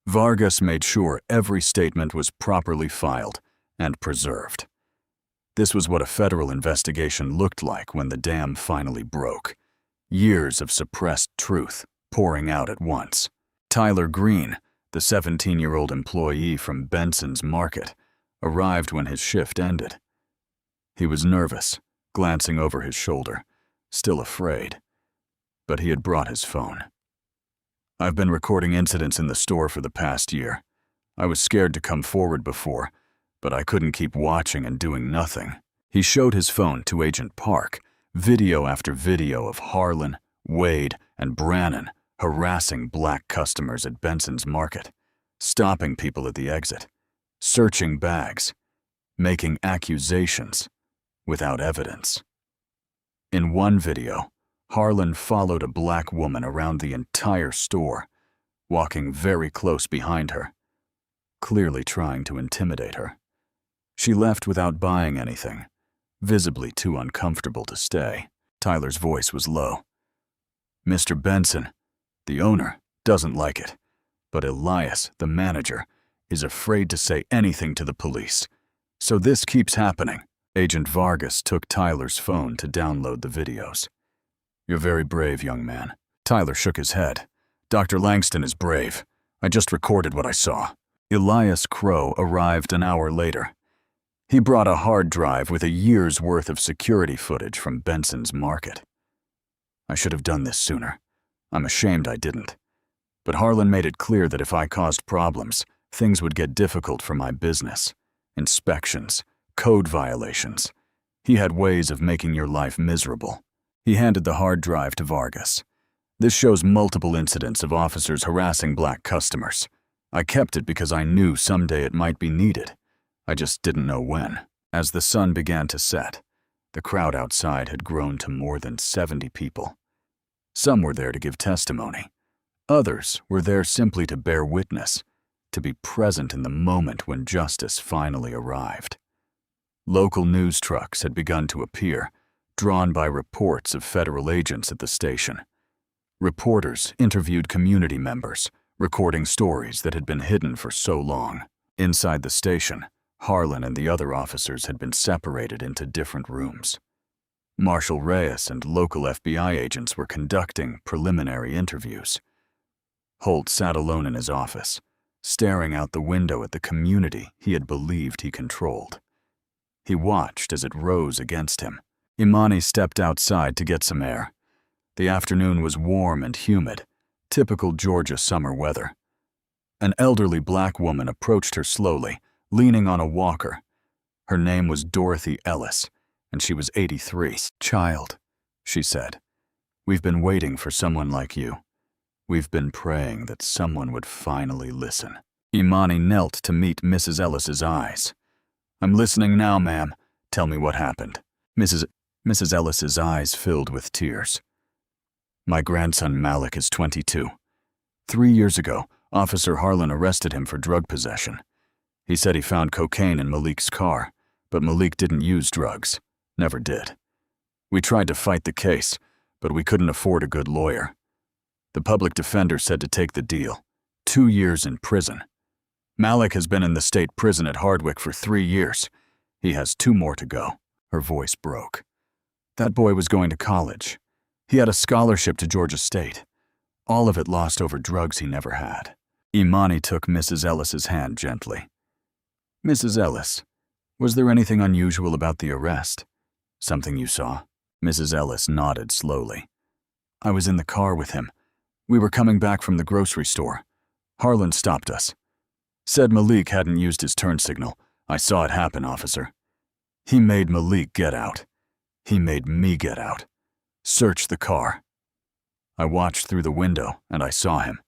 Vargas made sure every statement was properly filed and preserved. This was what a federal investigation looked like when the dam finally broke. Years of suppressed truth pouring out at once. Tyler Green, the 17-year-old employee from Benson's Market, arrived when his shift ended. He was nervous, glancing over his shoulder, still afraid. But he had brought his phone. "I've been recording incidents in the store for the past year. I was scared to come forward before, but I couldn't keep watching and doing nothing." He showed his phone to Agent Park, video after video of Harlan, Wade, and Brannon harassing black customers at Benson's Market, stopping people at the exit, searching bags, making accusations without evidence. In one video, Harlan followed a black woman around the entire store, walking very close behind her, clearly trying to intimidate her. She left without buying anything, visibly too uncomfortable to stay. Tyler's voice was low. "Mr. Benson, the owner, doesn't like it, but Elias, the manager, is afraid to say anything to the police. So this keeps happening." Agent Vargas took Tyler's phone to download the videos. "You're very brave, young man." Tyler shook his head. "Dr. Langston is brave. I just recorded what I saw." Elias Crow arrived an hour later. He brought a hard drive with a year's worth of security footage from Benson's Market. "I should have done this sooner. I'm ashamed I didn't. But Harlan made it clear that if I caused problems, things would get difficult for my business. Inspections, code violations. He had ways of making your life miserable." He handed the hard drive to Vargas. "This shows multiple incidents of officers harassing black customers. I kept it because I knew someday it might be needed. I just didn't know when." As the sun began to set, the crowd outside had grown to more than 70 people. Some were there to give testimony. Others were there simply to bear witness, to be present in the moment when justice finally arrived. Local news trucks had begun to appear, drawn by reports of federal agents at the station. Reporters interviewed community members, recording stories that had been hidden for so long. Inside the station, Harlan and the other officers had been separated into different rooms. Marshal Reyes and local FBI agents were conducting preliminary interviews. Holt sat alone in his office, staring out the window at the community he had believed he controlled. He watched as it rose against him. Imani stepped outside to get some air. The afternoon was warm and humid, typical Georgia summer weather. An elderly black woman approached her slowly, leaning on a walker. Her name was Dorothy Ellis, and she was 83. "Child," she said, "we've been waiting for someone like you. We've been praying that someone would finally listen." Imani knelt to meet Mrs. Ellis's eyes. "I'm listening now, ma'am. Tell me what happened." Mrs. Ellis's eyes filled with tears. "My grandson Malik is 22. 3 years ago, Officer Harlan arrested him for drug possession. He said he found cocaine in Malik's car, but Malik didn't use drugs. Never did. We tried to fight the case, but we couldn't afford a good lawyer. The public defender said to take the deal. 2 years in prison. Malik has been in the state prison at Hardwick for 3 years. He has 2 more to go." Her voice broke. "That boy was going to college. He had a scholarship to Georgia State. All of it lost over drugs he never had." Imani took Mrs. Ellis's hand gently. "Mrs. Ellis, Was there anything unusual about the arrest? Something you saw? Mrs. Ellis nodded slowly. I was in the car with him. We were coming back from the grocery store. Harlan stopped us. Said Malik hadn't used his turn signal. I saw it happen, officer. He made Malik get out. He made me get out. Search the car. I watched through the window, and I saw him.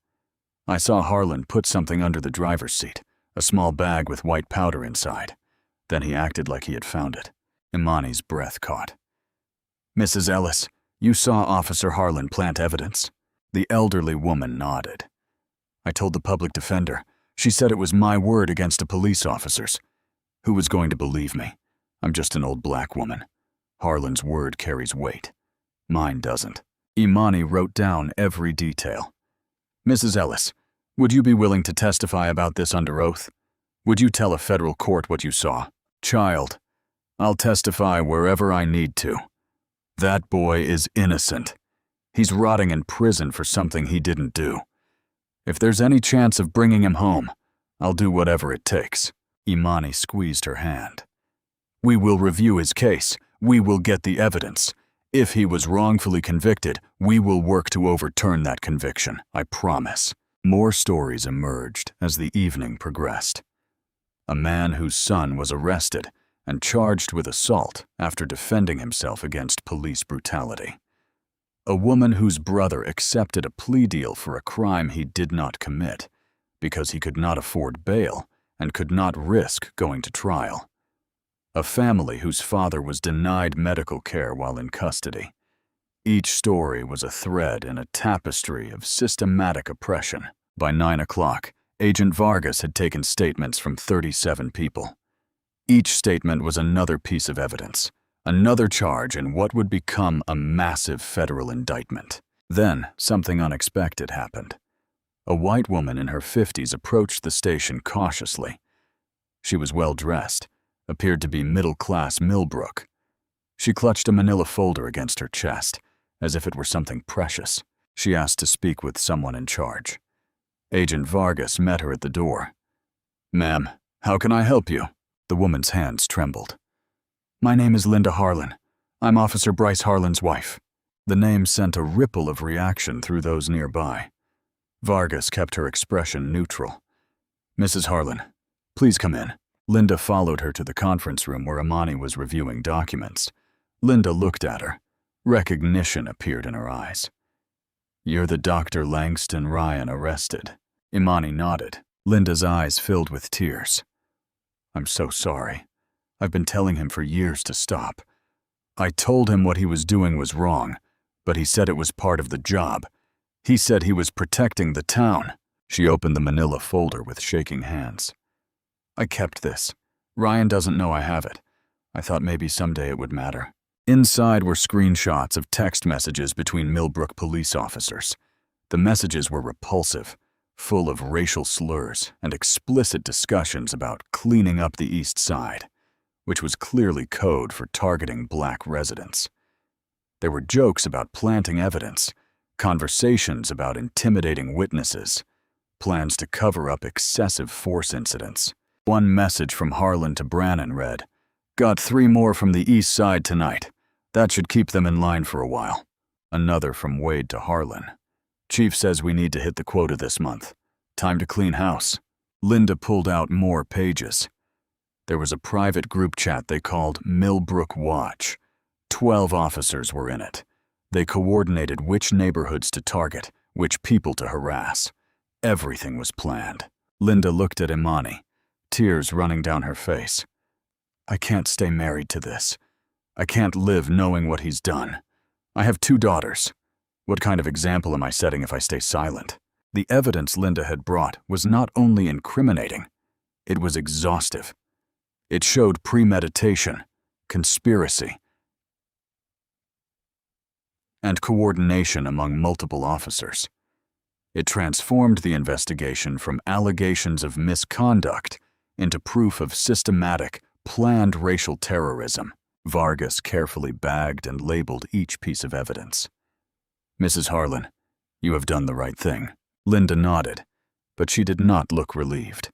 I saw Harlan put something under the driver's seat, a small bag with white powder inside. Then he acted like he had found it. Imani's breath caught. Mrs. Ellis, you saw Officer Harlan plant evidence? The elderly woman nodded. I told the public defender. She said it was my word against a police officer's. Who was going to believe me? I'm just an old black woman. Harlan's word carries weight. Mine doesn't. Imani wrote down every detail. Mrs. Ellis, would you be willing to testify about this under oath? Would you tell a federal court what you saw? Child, I'll testify wherever I need to. That boy is innocent. He's rotting in prison for something he didn't do. If there's any chance of bringing him home, I'll do whatever it takes. Imani squeezed her hand. We will review his case. We will get the evidence. If he was wrongfully convicted, we will work to overturn that conviction, I promise. More stories emerged as the evening progressed. A man whose son was arrested and charged with assault after defending himself against police brutality. A woman whose brother accepted a plea deal for a crime he did not commit because he could not afford bail and could not risk going to trial. A family whose father was denied medical care while in custody. Each story was a thread in a tapestry of systematic oppression. By 9 o'clock, Agent Vargas had taken statements from 37 people. Each statement was another piece of evidence, another charge in what would become a massive federal indictment. Then, something unexpected happened. A white woman in her 50s approached the station cautiously. She was well-dressed, appeared to be middle-class Millbrook. She clutched a manila folder against her chest, as if it were something precious. She asked to speak with someone in charge. Agent Vargas met her at the door. Ma'am, how can I help you? The woman's hands trembled. My name is Linda Harlan. I'm Officer Bryce Harlan's wife. The name sent a ripple of reaction through those nearby. Vargas kept her expression neutral. Mrs. Harlan, please come in. Linda followed her to the conference room where Imani was reviewing documents. Linda looked at her. Recognition appeared in her eyes. You're the Dr. Langston Ryan arrested. Imani nodded. Linda's eyes filled with tears. I'm so sorry. I've been telling him for years to stop. I told him what he was doing was wrong, but he said it was part of the job. He said he was protecting the town. She opened the manila folder with shaking hands. I kept this. Ryan doesn't know I have it. I thought maybe someday it would matter. Inside were screenshots of text messages between Millbrook police officers. The messages were repulsive, full of racial slurs and explicit discussions about cleaning up the East Side, which was clearly code for targeting black residents. There were jokes about planting evidence, conversations about intimidating witnesses, plans to cover up excessive force incidents. One message from Harlan to Brannon read, Got 3 more from the East Side tonight. That should keep them in line for a while. Another from Wade to Harlan. Chief says we need to hit the quota this month. Time to clean house. Linda pulled out more pages. There was a private group chat they called Millbrook Watch. 12 officers were in it. They coordinated which neighborhoods to target, which people to harass. Everything was planned. Linda looked at Imani, tears running down her face. I can't stay married to this. I can't live knowing what he's done. I have 2 daughters. What kind of example am I setting if I stay silent? The evidence Linda had brought was not only incriminating, it was exhaustive. It showed premeditation, conspiracy, and coordination among multiple officers. It transformed the investigation from allegations of misconduct into proof of systematic, planned racial terrorism. Vargas carefully bagged and labeled each piece of evidence. Mrs. Harlan, you have done the right thing. Linda nodded, but she did not look relieved.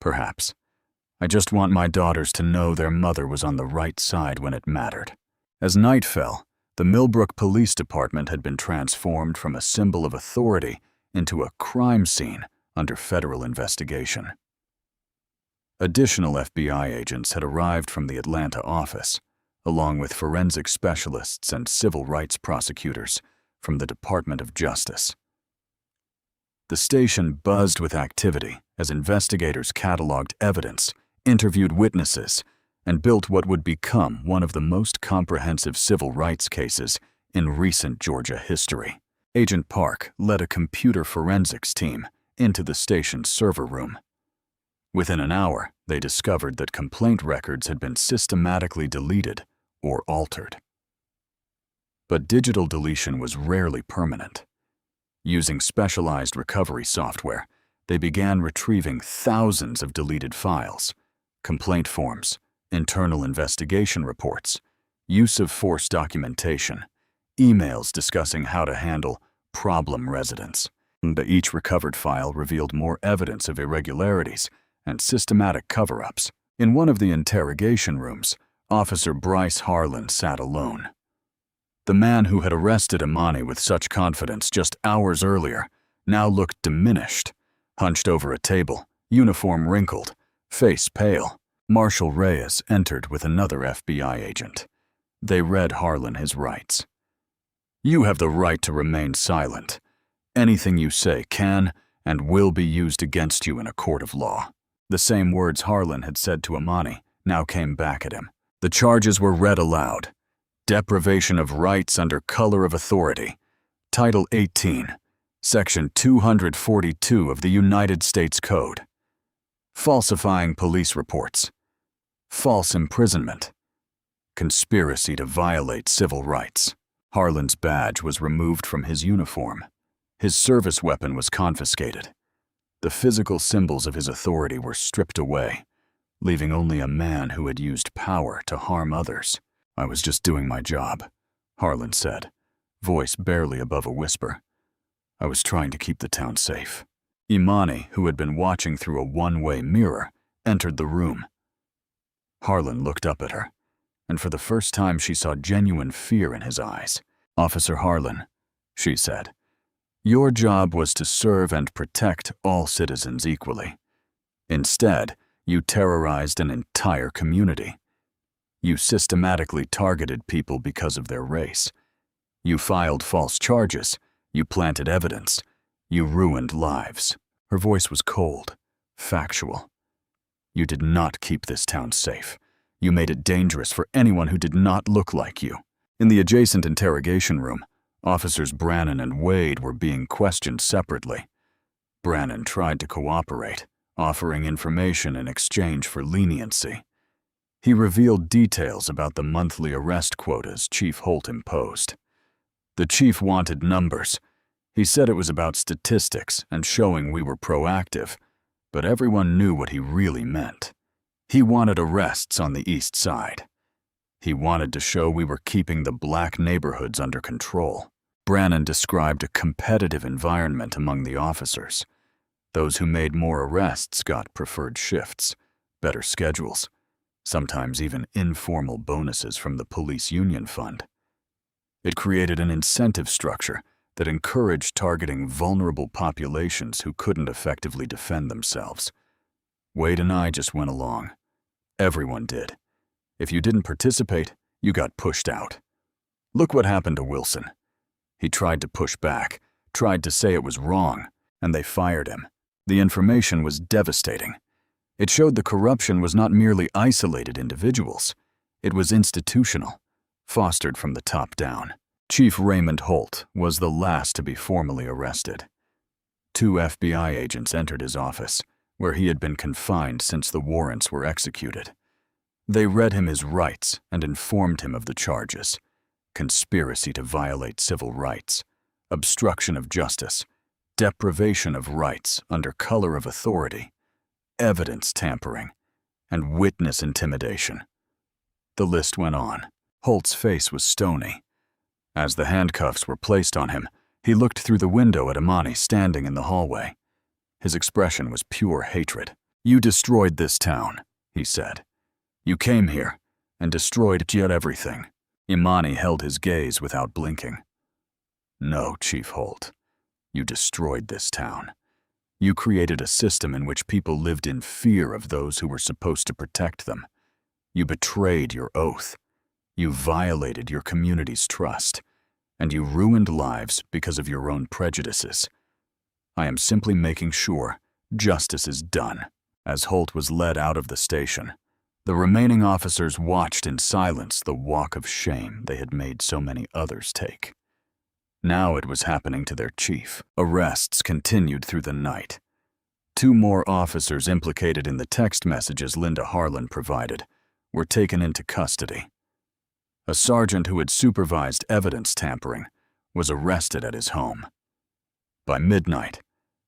Perhaps. I just want my daughters to know their mother was on the right side when it mattered." As night fell, the Millbrook Police Department had been transformed from a symbol of authority into a crime scene under federal investigation. Additional FBI agents had arrived from the Atlanta office, along with forensic specialists and civil rights prosecutors from the Department of Justice. The station buzzed with activity as investigators cataloged evidence, interviewed witnesses, and built what would become one of the most comprehensive civil rights cases in recent Georgia history. Agent Park led a computer forensics team into the station's server room. Within an hour, they discovered that complaint records had been systematically deleted or altered. But digital deletion was rarely permanent. Using specialized recovery software, they began retrieving thousands of deleted files, complaint forms, internal investigation reports, use of force documentation, emails discussing how to handle problem residents. Each recovered file revealed more evidence of irregularities and systematic cover-ups. In one of the interrogation rooms, Officer Bryce Harlan sat alone. The man who had arrested Imani with such confidence just hours earlier now looked diminished, hunched over a table, uniform wrinkled, face pale. Marshal Reyes entered with another FBI agent. They read Harlan his rights. "You have the right to remain silent. Anything you say can and will be used against you in a court of law." The same words Harlan had said to Imani now came back at him. The charges were read aloud. Deprivation of rights under color of authority. Title 18, Section 242 of the United States Code. Falsifying police reports. False imprisonment. Conspiracy to violate civil rights. Harlan's badge was removed from his uniform. His service weapon was confiscated. The physical symbols of his authority were stripped away, leaving only a man who had used power to harm others. "I was just doing my job," Harlan said, voice barely above a whisper. "I was trying to keep the town safe." Imani, who had been watching through a one-way mirror, entered the room. Harlan looked up at her, and for the first time she saw genuine fear in his eyes. "Officer Harlan," she said, "your job was to serve and protect all citizens equally. Instead, you terrorized an entire community. You systematically targeted people because of their race. You filed false charges. You planted evidence. You ruined lives." Her voice was cold, factual. "You did not keep this town safe. You made it dangerous for anyone who did not look like you." In the adjacent interrogation room, Officers Brannon and Wade were being questioned separately. Brannon tried to cooperate, offering information in exchange for leniency. He revealed details about the monthly arrest quotas Chief Holt imposed. The chief wanted numbers. He said it was about statistics and showing we were proactive, but everyone knew what he really meant. He wanted arrests on the east side. He wanted to show we were keeping the black neighborhoods under control. Brannon described a competitive environment among the officers. Those who made more arrests got preferred shifts, better schedules, sometimes even informal bonuses from the police union fund. It created an incentive structure that encouraged targeting vulnerable populations who couldn't effectively defend themselves. Wade and I just went along. Everyone did. If you didn't participate, you got pushed out. Look what happened to Wilson. He tried to push back, tried to say it was wrong, and they fired him. The information was devastating. It showed the corruption was not merely isolated individuals. It was institutional, fostered from the top down. Chief Raymond Holt was the last to be formally arrested. 2 FBI agents entered his office, where he had been confined since the warrants were executed. They read him his rights and informed him of the charges: conspiracy to violate civil rights, obstruction of justice, deprivation of rights under color of authority, evidence tampering, and witness intimidation. The list went on. Holt's face was stony. As the handcuffs were placed on him, he looked through the window at Imani standing in the hallway. His expression was pure hatred. "You destroyed this town," he said. "You came here and destroyed yet everything." Imani held his gaze without blinking. "No, Chief Holt. You destroyed this town. You created a system in which people lived in fear of those who were supposed to protect them. You betrayed your oath. You violated your community's trust. And you ruined lives because of your own prejudices. I am simply making sure justice is done." As Holt was led out of the station, the remaining officers watched in silence the walk of shame they had made so many others take. Now it was happening to their chief. Arrests continued through the night. 2 more officers implicated in the text messages Linda Harlan provided were taken into custody. A sergeant who had supervised evidence tampering was arrested at his home. By midnight,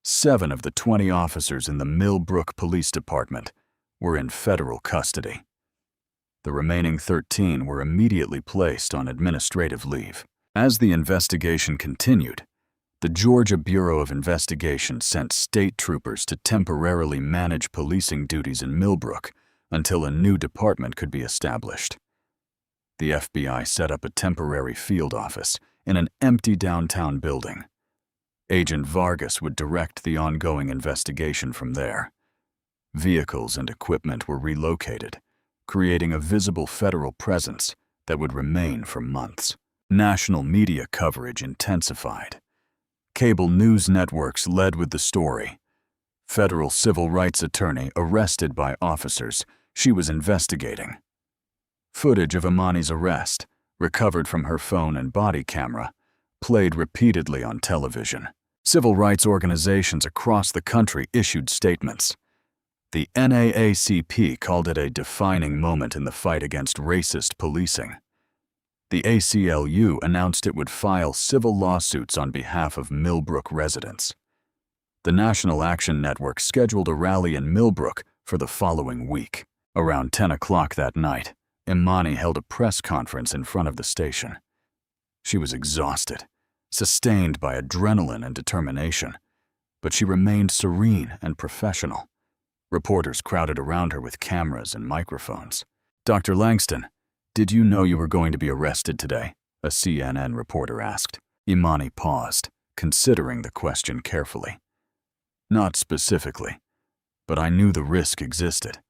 7 of the 20 officers in the Millbrook Police Department were in federal custody. The remaining 13 were immediately placed on administrative leave. As the investigation continued, the Georgia Bureau of Investigation sent state troopers to temporarily manage policing duties in Millbrook until a new department could be established. The FBI set up a temporary field office in an empty downtown building. Agent Vargas would direct the ongoing investigation from there. Vehicles and equipment were relocated, creating a visible federal presence that would remain for months. National media coverage intensified. Cable news networks led with the story. Federal civil rights attorney arrested by officers she was investigating. Footage of Imani's arrest, recovered from her phone and body camera, played repeatedly on television. Civil rights organizations across the country issued statements. The NAACP called it a defining moment in the fight against racist policing. The ACLU announced it would file civil lawsuits on behalf of Millbrook residents. The National Action Network scheduled a rally in Millbrook for the following week. Around 10 o'clock that night, Imani held a press conference in front of the station. She was exhausted, sustained by adrenaline and determination, but she remained serene and professional. Reporters crowded around her with cameras and microphones. "Dr. Langston, did you know you were going to be arrested today?" a CNN reporter asked. Imani paused, considering the question carefully. "Not specifically, but I knew the risk existed.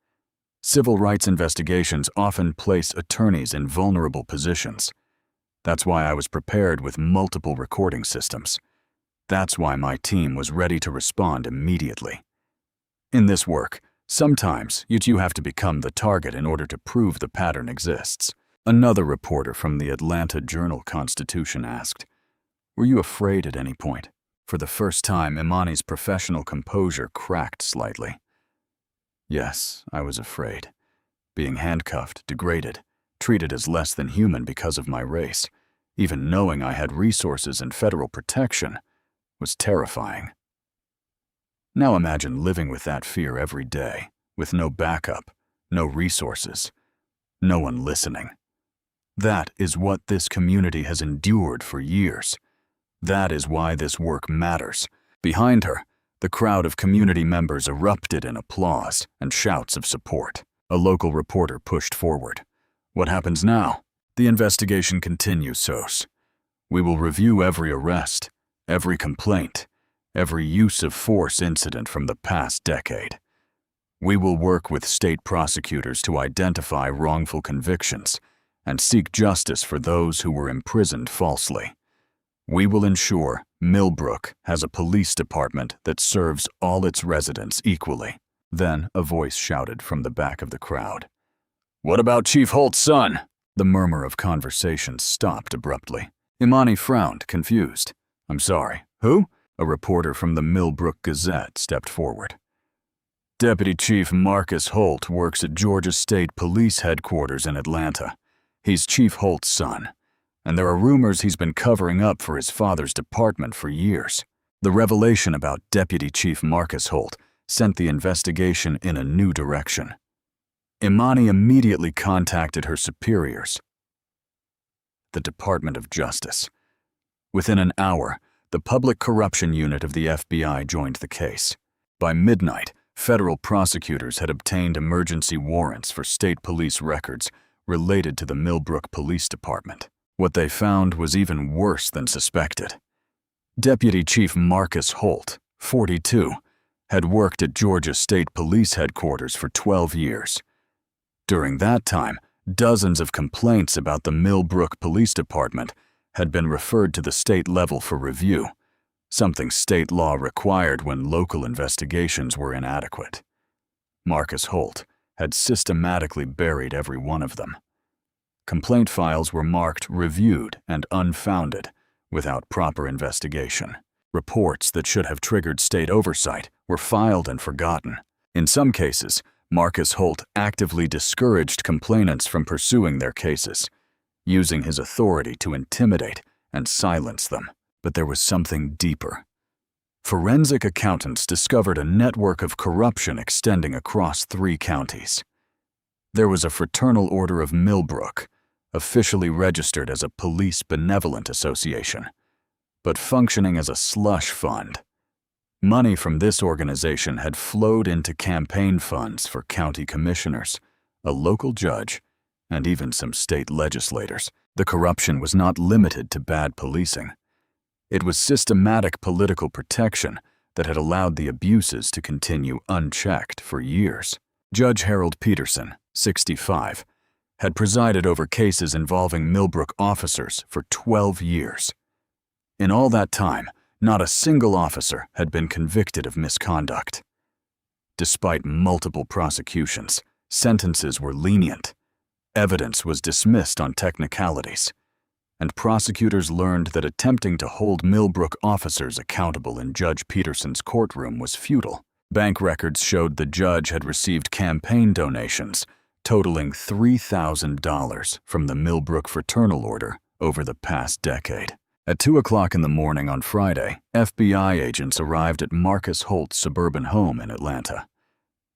Civil rights investigations often place attorneys in vulnerable positions. That's why I was prepared with multiple recording systems. That's why my team was ready to respond immediately. In this work, sometimes you have to become the target in order to prove the pattern exists." Another reporter from the Atlanta Journal-Constitution asked, "Were you afraid at any point?" For the first time, Imani's professional composure cracked slightly. "Yes, I was afraid. Being handcuffed, degraded, treated as less than human because of my race, even knowing I had resources and federal protection, was terrifying. Now imagine living with that fear every day, with no backup, no resources, no one listening. That is what this community has endured for years. That is why this work matters." Behind her, the crowd of community members erupted in applause and shouts of support. A local reporter pushed forward. "What happens now?" "The investigation continues, Sos. We will review every arrest, every complaint, every use of force incident from the past decade. We will work with state prosecutors to identify wrongful convictions and seek justice for those who were imprisoned falsely. We will ensure Millbrook has a police department that serves all its residents equally." Then a voice shouted from the back of the crowd, "What about Chief Holt's son?" The murmur of conversation stopped abruptly. Imani frowned, confused. "I'm sorry, who?" A reporter from the Millbrook Gazette stepped forward. "Deputy Chief Marcus Holt works at Georgia State Police Headquarters in Atlanta. He's Chief Holt's son, and there are rumors he's been covering up for his father's department for years." The revelation about Deputy Chief Marcus Holt sent the investigation in a new direction. Imani immediately contacted her superiors, the Department of Justice. Within an hour, the Public Corruption Unit of the FBI joined the case. By midnight, Federal prosecutors had obtained emergency warrants for state police records related to the Millbrook Police Department. What they found was even worse than suspected. Deputy Chief Marcus Holt, 42, had worked at Georgia State Police Headquarters for 12 years. During that time, dozens of complaints about the Millbrook Police Department had been referred to the state level for review, something state law required when local investigations were inadequate. Marcus Holt had systematically buried every one of them. Complaint files were marked reviewed and unfounded without proper investigation. Reports that should have triggered state oversight were filed and forgotten. In some cases, Marcus Holt actively discouraged complainants from pursuing their cases, using his authority to intimidate and silence them. But there was something deeper. Forensic accountants discovered a network of corruption extending across 3 counties. There was a Fraternal Order of Millbrook, officially registered as a police benevolent association, but functioning as a slush fund. Money from this organization had flowed into campaign funds for county commissioners, a local judge, and even some state legislators. The corruption was not limited to bad policing. It was systematic political protection that had allowed the abuses to continue unchecked for years. Judge Harold Peterson, 65, had presided over cases involving Millbrook officers for 12 years. In all that time, not a single officer had been convicted of misconduct. Despite multiple prosecutions, sentences were lenient, evidence was dismissed on technicalities, and prosecutors learned that attempting to hold Millbrook officers accountable in Judge Peterson's courtroom was futile. Bank records showed the judge had received campaign donations totaling $3,000 from the Millbrook Fraternal Order over the past decade. At 2 o'clock in the morning on Friday, FBI agents arrived at Marcus Holt's suburban home in Atlanta.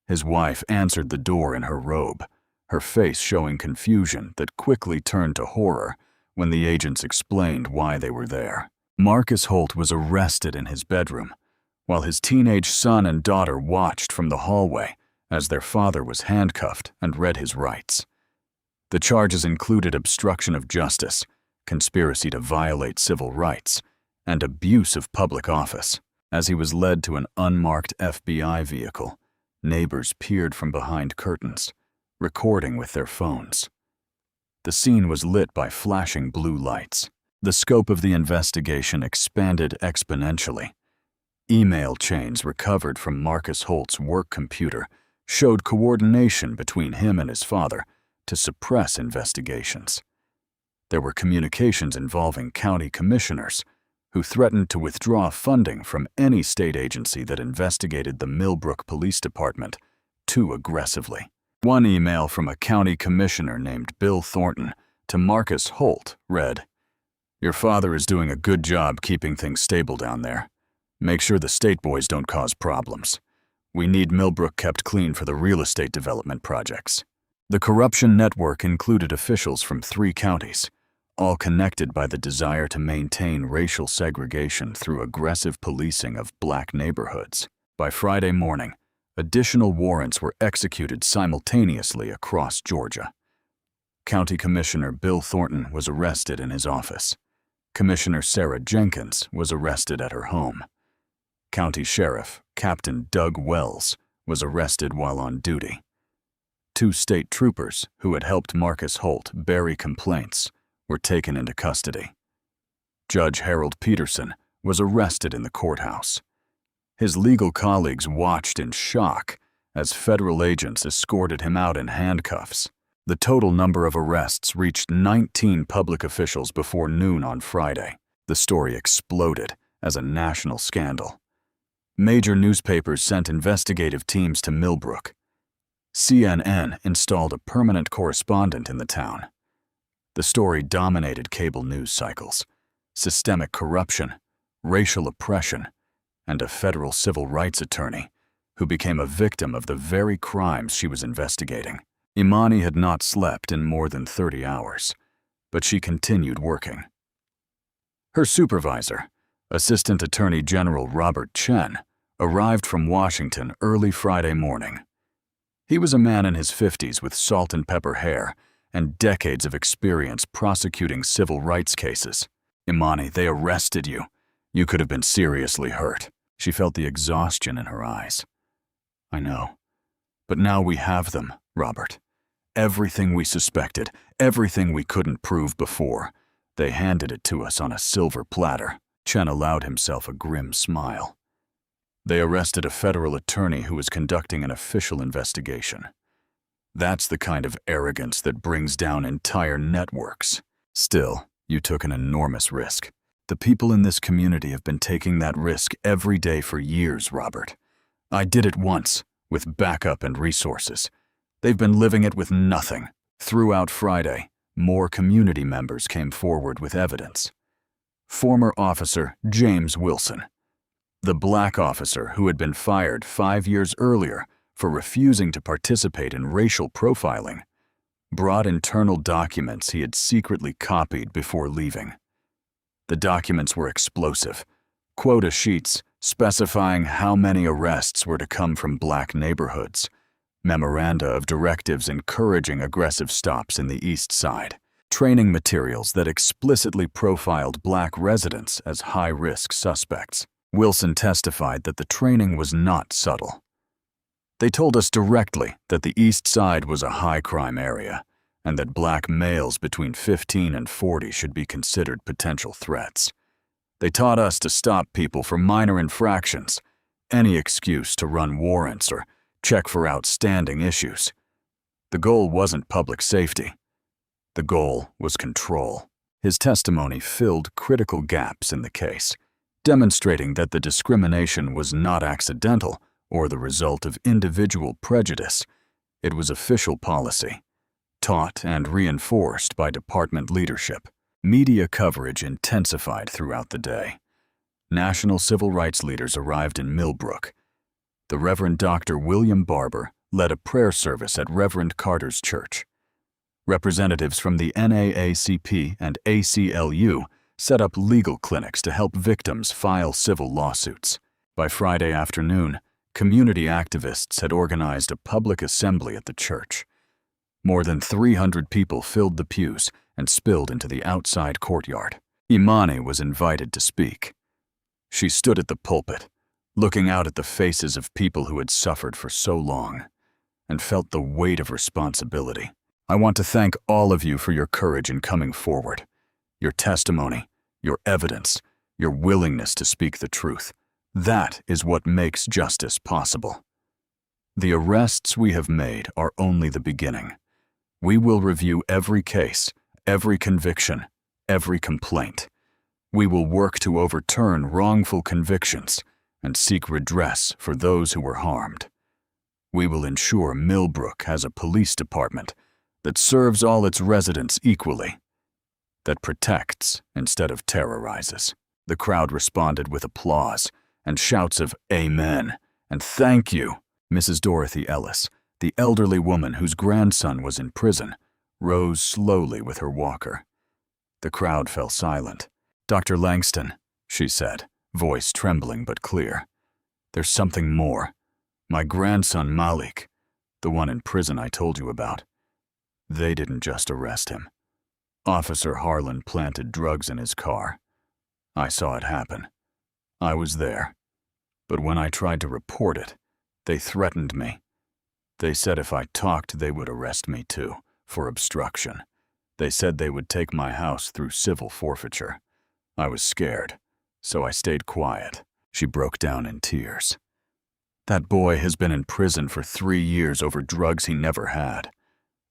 His wife answered the door in her robe, her face showing confusion that quickly turned to horror when the agents explained why they were there. Marcus Holt was arrested in his bedroom, while his teenage son and daughter watched from the hallway as their father was handcuffed and read his rights. The charges included obstruction of justice, conspiracy to violate civil rights, and abuse of public office. As he was led to an unmarked FBI vehicle, neighbors peered from behind curtains, recording with their phones. The scene was lit by flashing blue lights. The scope of the investigation expanded exponentially. Email chains recovered from Marcus Holt's work computer showed coordination between him and his father to suppress investigations. There were communications involving county commissioners who threatened to withdraw funding from any state agency that investigated the Millbrook Police Department too aggressively. One email from a county commissioner named Bill Thornton to Marcus Holt read, "Your father is doing a good job keeping things stable down there. Make sure the state boys don't cause problems. We need Millbrook kept clean for the real estate development projects." The corruption network included officials from 3 counties, all connected by the desire to maintain racial segregation through aggressive policing of black neighborhoods. By Friday morning, additional warrants were executed simultaneously across Georgia. County Commissioner Bill Thornton was arrested in his office. Commissioner Sarah Jenkins was arrested at her home. County Sheriff Captain Doug Wells was arrested while on duty. 2 state troopers who had helped Marcus Holt bury complaints were taken into custody. Judge Harold Peterson was arrested in the courthouse. His legal colleagues watched in shock as federal agents escorted him out in handcuffs. The total number of arrests reached 19 public officials before noon on Friday. The story exploded as a national scandal. Major newspapers sent investigative teams to Millbrook. CNN installed a permanent correspondent in the town. The story dominated cable news cycles. Systemic corruption, racial oppression, and a federal civil rights attorney who became a victim of the very crimes she was investigating. Imani had not slept in more than 30 hours, but she continued working. Her supervisor, Assistant Attorney General Robert Chen, arrived from Washington early Friday morning. He was a man in his 50s with salt and pepper hair and decades of experience prosecuting civil rights cases. "Imani, they arrested you. You could have been seriously hurt." She felt the exhaustion in her eyes. "I know. But now we have them, Robert. Everything we suspected, everything we couldn't prove before. They handed it to us on a silver platter." Chen allowed himself a grim smile. "They arrested a federal attorney who was conducting an official investigation. That's the kind of arrogance that brings down entire networks. Still, you took an enormous risk. The people in this community have been taking that risk every day for years, Robert. I did it once, with backup and resources. They've been living it with nothing." Throughout Friday, more community members came forward with evidence. Former officer James Wilson, the black officer who had been fired 5 years earlier for refusing to participate in racial profiling, brought internal documents he had secretly copied before leaving. The documents were explosive, quota sheets specifying how many arrests were to come from black neighborhoods, memoranda of directives encouraging aggressive stops in the East Side, training materials that explicitly profiled black residents as high-risk suspects. Wilson testified that the training was not subtle. "They told us directly that the East Side was a high-crime area, and that black males between 15 and 40 should be considered potential threats. They taught us to stop people for minor infractions, any excuse to run warrants or check for outstanding issues. The goal wasn't public safety. The goal was control." His testimony filled critical gaps in the case, demonstrating that the discrimination was not accidental or the result of individual prejudice. It was official policy, taught and reinforced by department leadership. Media coverage intensified throughout the day. National civil rights leaders arrived in Millbrook. The Reverend Dr. William Barber led a prayer service at Reverend Carter's church. Representatives from the NAACP and ACLU set up legal clinics to help victims file civil lawsuits. By Friday afternoon, community activists had organized a public assembly at the church. More than 300 people filled the pews and spilled into the outside courtyard. Imani was invited to speak. She stood at the pulpit, looking out at the faces of people who had suffered for so long, and felt the weight of responsibility. "I want to thank all of you for your courage in coming forward, your testimony, your evidence, your willingness to speak the truth. That is what makes justice possible. The arrests we have made are only the beginning. We will review every case, every conviction, every complaint. We will work to overturn wrongful convictions and seek redress for those who were harmed. We will ensure Millbrook has a police department that serves all its residents equally, that protects instead of terrorizes." The crowd responded with applause and shouts of "Amen" and "Thank you." Mrs. Dorothy Ellis, the elderly woman whose grandson was in prison, rose slowly with her walker. The crowd fell silent. "Dr. Langston," she said, voice trembling but clear, "there's something more. My grandson Malik, the one in prison I told you about, they didn't just arrest him. Officer Harlan planted drugs in his car. I saw it happen. I was there. But when I tried to report it, they threatened me. They said if I talked, they would arrest me too, for obstruction. They said they would take my house through civil forfeiture. I was scared, so I stayed quiet." She broke down in tears. "That boy has been in prison for 3 years over drugs he never had.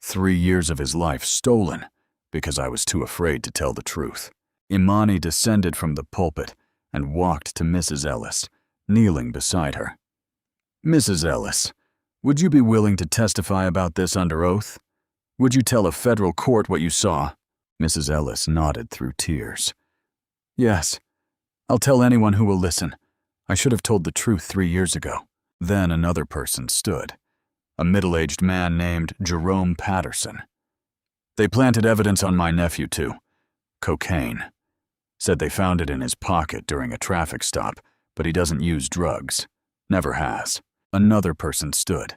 3 years of his life stolen because I was too afraid to tell the truth." Imani descended from the pulpit and walked to Mrs. Ellis, kneeling beside her. "Mrs. Ellis, would you be willing to testify about this under oath? Would you tell a federal court what you saw?" Mrs. Ellis nodded through tears. "Yes, I'll tell anyone who will listen. I should have told the truth 3 years ago." Then another person stood, a middle-aged man named Jerome Patterson. "They planted evidence on my nephew too. Cocaine. Said they found it in his pocket during a traffic stop, but he doesn't use drugs. Never has. Another person stood,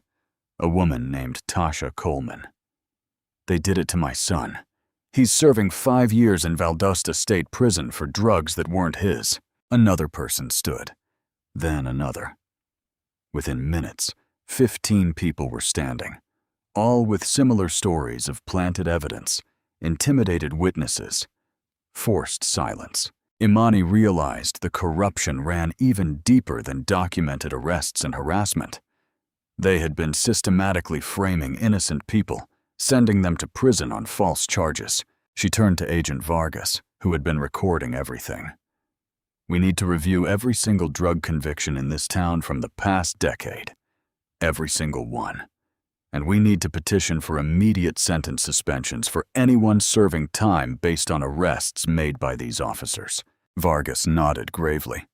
a woman named Tasha Coleman. They did it to my son. He's serving 5 years in Valdosta State Prison for drugs that weren't his. Another person stood, then another. Within minutes, 15 people were standing, all with similar stories of planted evidence, intimidated witnesses, forced silence. Imani realized the corruption ran even deeper than documented arrests and harassment. They had been systematically framing innocent people, sending them to prison on false charges. She turned to Agent Vargas, who had been recording everything. We need to review every single drug conviction in this town from the past decade. Every single one. And we need to petition for immediate sentence suspensions for anyone serving time based on arrests made by these officers. Vargas nodded gravely.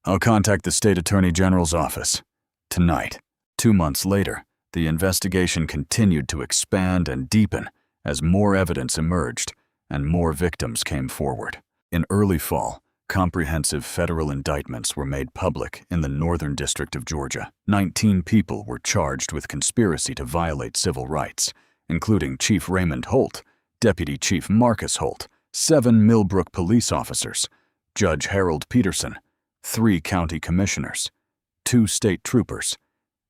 I'll contact the State Attorney General's office. Tonight. 2 months later, the investigation continued to expand and deepen as more evidence emerged and more victims came forward. In early fall, comprehensive federal indictments were made public in the Northern District of Georgia. 19 people were charged with conspiracy to violate civil rights, including Chief Raymond Holt, Deputy Chief Marcus Holt, 7 Millbrook police officers, Judge Harold Peterson, 3 county commissioners, 2 state troopers,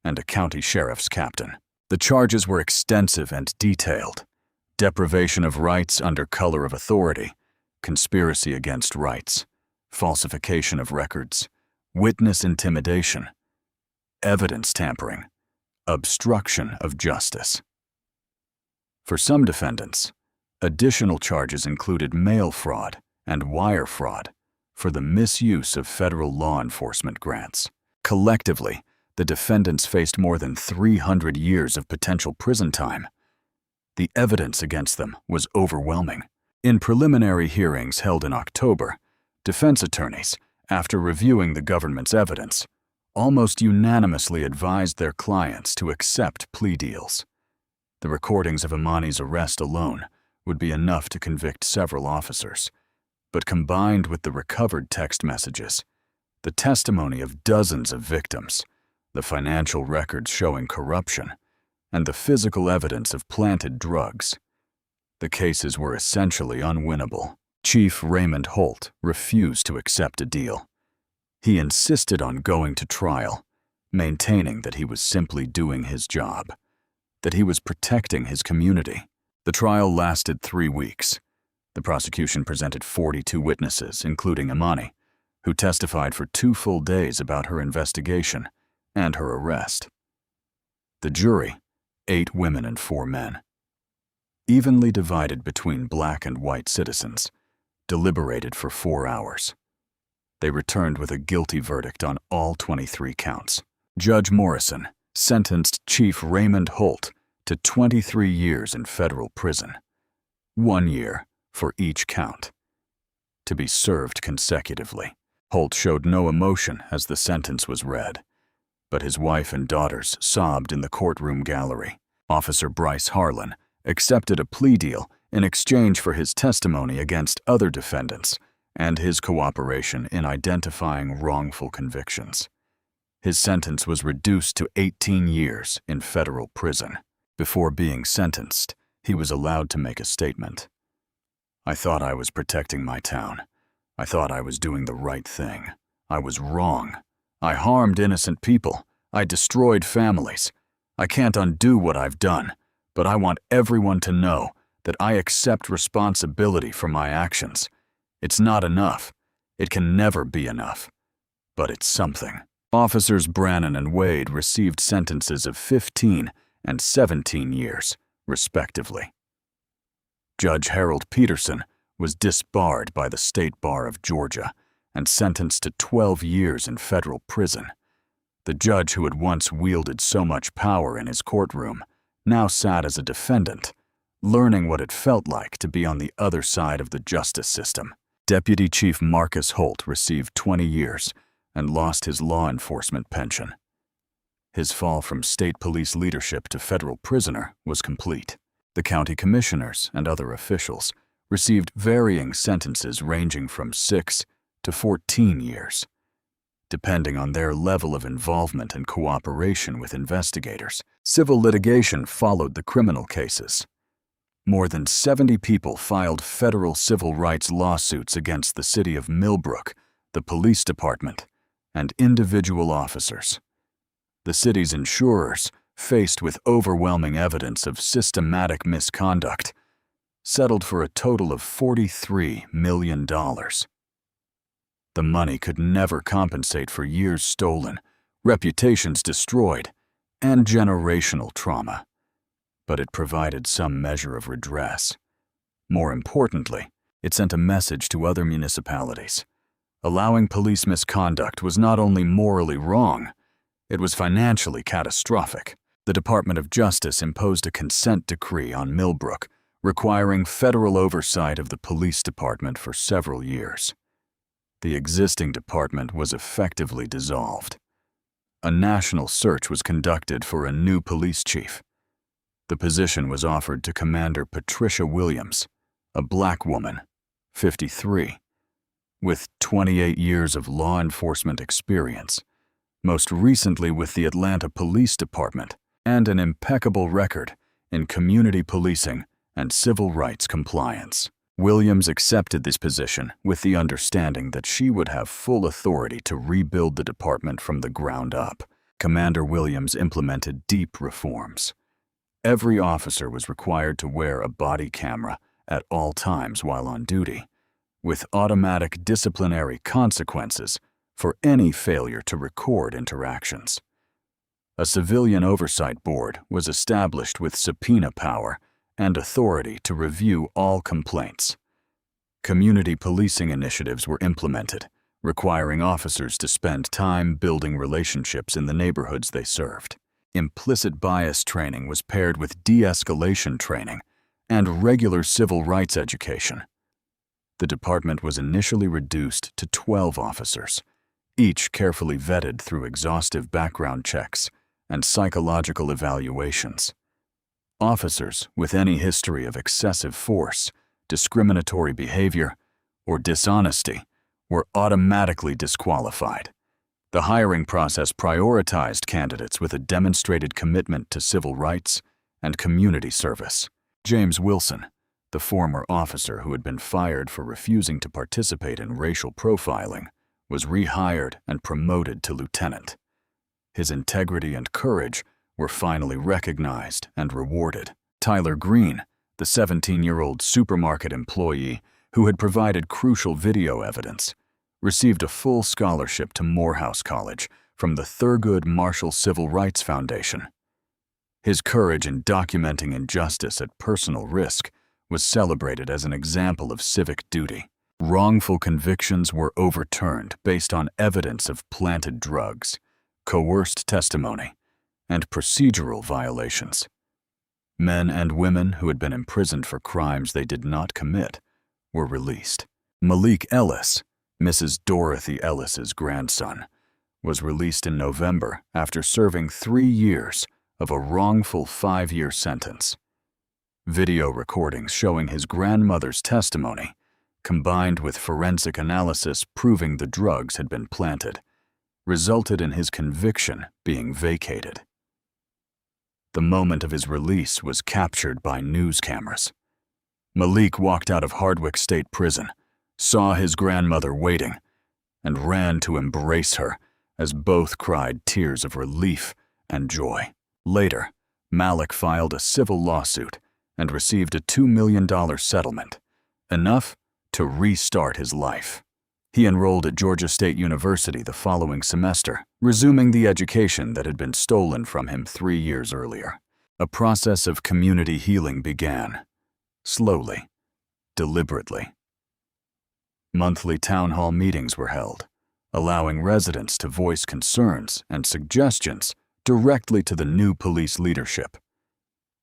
and a county sheriff's captain. The charges were extensive and detailed: deprivation of rights under color of authority, conspiracy against rights, falsification of records, witness intimidation, evidence tampering, obstruction of justice. For some defendants, additional charges included mail fraud and wire fraud for the misuse of federal law enforcement grants. Collectively, the defendants faced more than 300 years of potential prison time. The evidence against them was overwhelming. In preliminary hearings held in October, defense attorneys, after reviewing the government's evidence, almost unanimously advised their clients to accept plea deals. The recordings of Imani's arrest alone would be enough to convict several officers, but combined with the recovered text messages, the testimony of dozens of victims, the financial records showing corruption, and the physical evidence of planted drugs, the cases were essentially unwinnable. Chief Raymond Holt refused to accept a deal. He insisted on going to trial, maintaining that he was simply doing his job, that he was protecting his community. The trial lasted 3 weeks. The prosecution presented 42 witnesses, including Imani, who testified for 2 full days about her investigation and her arrest. The jury, 8 women and 4 men, evenly divided between black and white citizens, deliberated for 4 hours. They returned with a guilty verdict on all 23 counts. Judge Morrison sentenced Chief Raymond Holt to 23 years in federal prison, 1 year for each count, to be served consecutively. Holt showed no emotion as the sentence was read, but his wife and daughters sobbed in the courtroom gallery. Officer Bryce Harlan accepted a plea deal in exchange for his testimony against other defendants and his cooperation in identifying wrongful convictions. His sentence was reduced to 18 years in federal prison. Before being sentenced, he was allowed to make a statement. I thought I was protecting my town. I thought I was doing the right thing. I was wrong. I harmed innocent people. I destroyed families. I can't undo what I've done, but I want everyone to know that I accept responsibility for my actions. It's not enough. It can never be enough. But it's something. Officers Brannon and Wade received sentences of 15 and 17 years, respectively. Judge Harold Peterson was disbarred by the State Bar of Georgia and sentenced to 12 years in federal prison. The judge who had once wielded so much power in his courtroom now sat as a defendant, learning what it felt like to be on the other side of the justice system. Deputy Chief Marcus Holt received 20 years and lost his law enforcement pension. His fall from state police leadership to federal prisoner was complete. The county commissioners and other officials received varying sentences ranging from 6 to 14 years. depending on their level of involvement and cooperation with investigators. Civil litigation followed the criminal cases. More than 70 people filed federal civil rights lawsuits against the city of Millbrook, the police department, and individual officers. The city's insurers, faced with overwhelming evidence of systematic misconduct, settled for a total of $43 million. The money could never compensate for years stolen, reputations destroyed, and generational trauma, but it provided some measure of redress. More importantly, it sent a message to other municipalities. Allowing police misconduct was not only morally wrong, it was financially catastrophic. The Department of Justice imposed a consent decree on Millbrook, requiring federal oversight of the police department for several years. The existing department was effectively dissolved. A national search was conducted for a new police chief. The position was offered to Commander Patricia Williams, a black woman, 53, with 28 years of law enforcement experience, most recently with the Atlanta Police Department, and an impeccable record in community policing and civil rights compliance. Williams accepted this position with the understanding that she would have full authority to rebuild the department from the ground up. Commander Williams implemented deep reforms. Every officer was required to wear a body camera at all times while on duty, with automatic disciplinary consequences for any failure to record interactions. A civilian oversight board was established with subpoena power and authority to review all complaints. Community policing initiatives were implemented, requiring officers to spend time building relationships in the neighborhoods they served. Implicit bias training was paired with de-escalation training and regular civil rights education. The department was initially reduced to 12 officers, each carefully vetted through exhaustive background checks and psychological evaluations. Officers with any history of excessive force, discriminatory behavior, or dishonesty were automatically disqualified. The hiring process prioritized candidates with a demonstrated commitment to civil rights and community service. James Wilson, the former officer who had been fired for refusing to participate in racial profiling, was rehired and promoted to lieutenant. His integrity and courage were finally recognized and rewarded. Tyler Green, the 17-year-old supermarket employee who had provided crucial video evidence, received a full scholarship to Morehouse College from the Thurgood Marshall Civil Rights Foundation. His courage in documenting injustice at personal risk was celebrated as an example of civic duty. Wrongful convictions were overturned based on evidence of planted drugs, coerced testimony, and procedural violations. Men and women who had been imprisoned for crimes they did not commit were released. Malik Ellis, Mrs. Dorothy Ellis's grandson, was released in November after serving 3 years of a wrongful 5-year sentence. Video recordings showing his grandmother's testimony, combined with forensic analysis proving the drugs had been planted, resulted in his conviction being vacated. The moment of his release was captured by news cameras. Malik walked out of Hardwick State Prison, saw his grandmother waiting, and ran to embrace her as both cried tears of relief and joy. Later, Malik filed a civil lawsuit and received a $2 million settlement, enough to restart his life. He enrolled at Georgia State University the following semester, resuming the education that had been stolen from him 3 years earlier. A process of community healing began, slowly, deliberately. Monthly town hall meetings were held, allowing residents to voice concerns and suggestions directly to the new police leadership.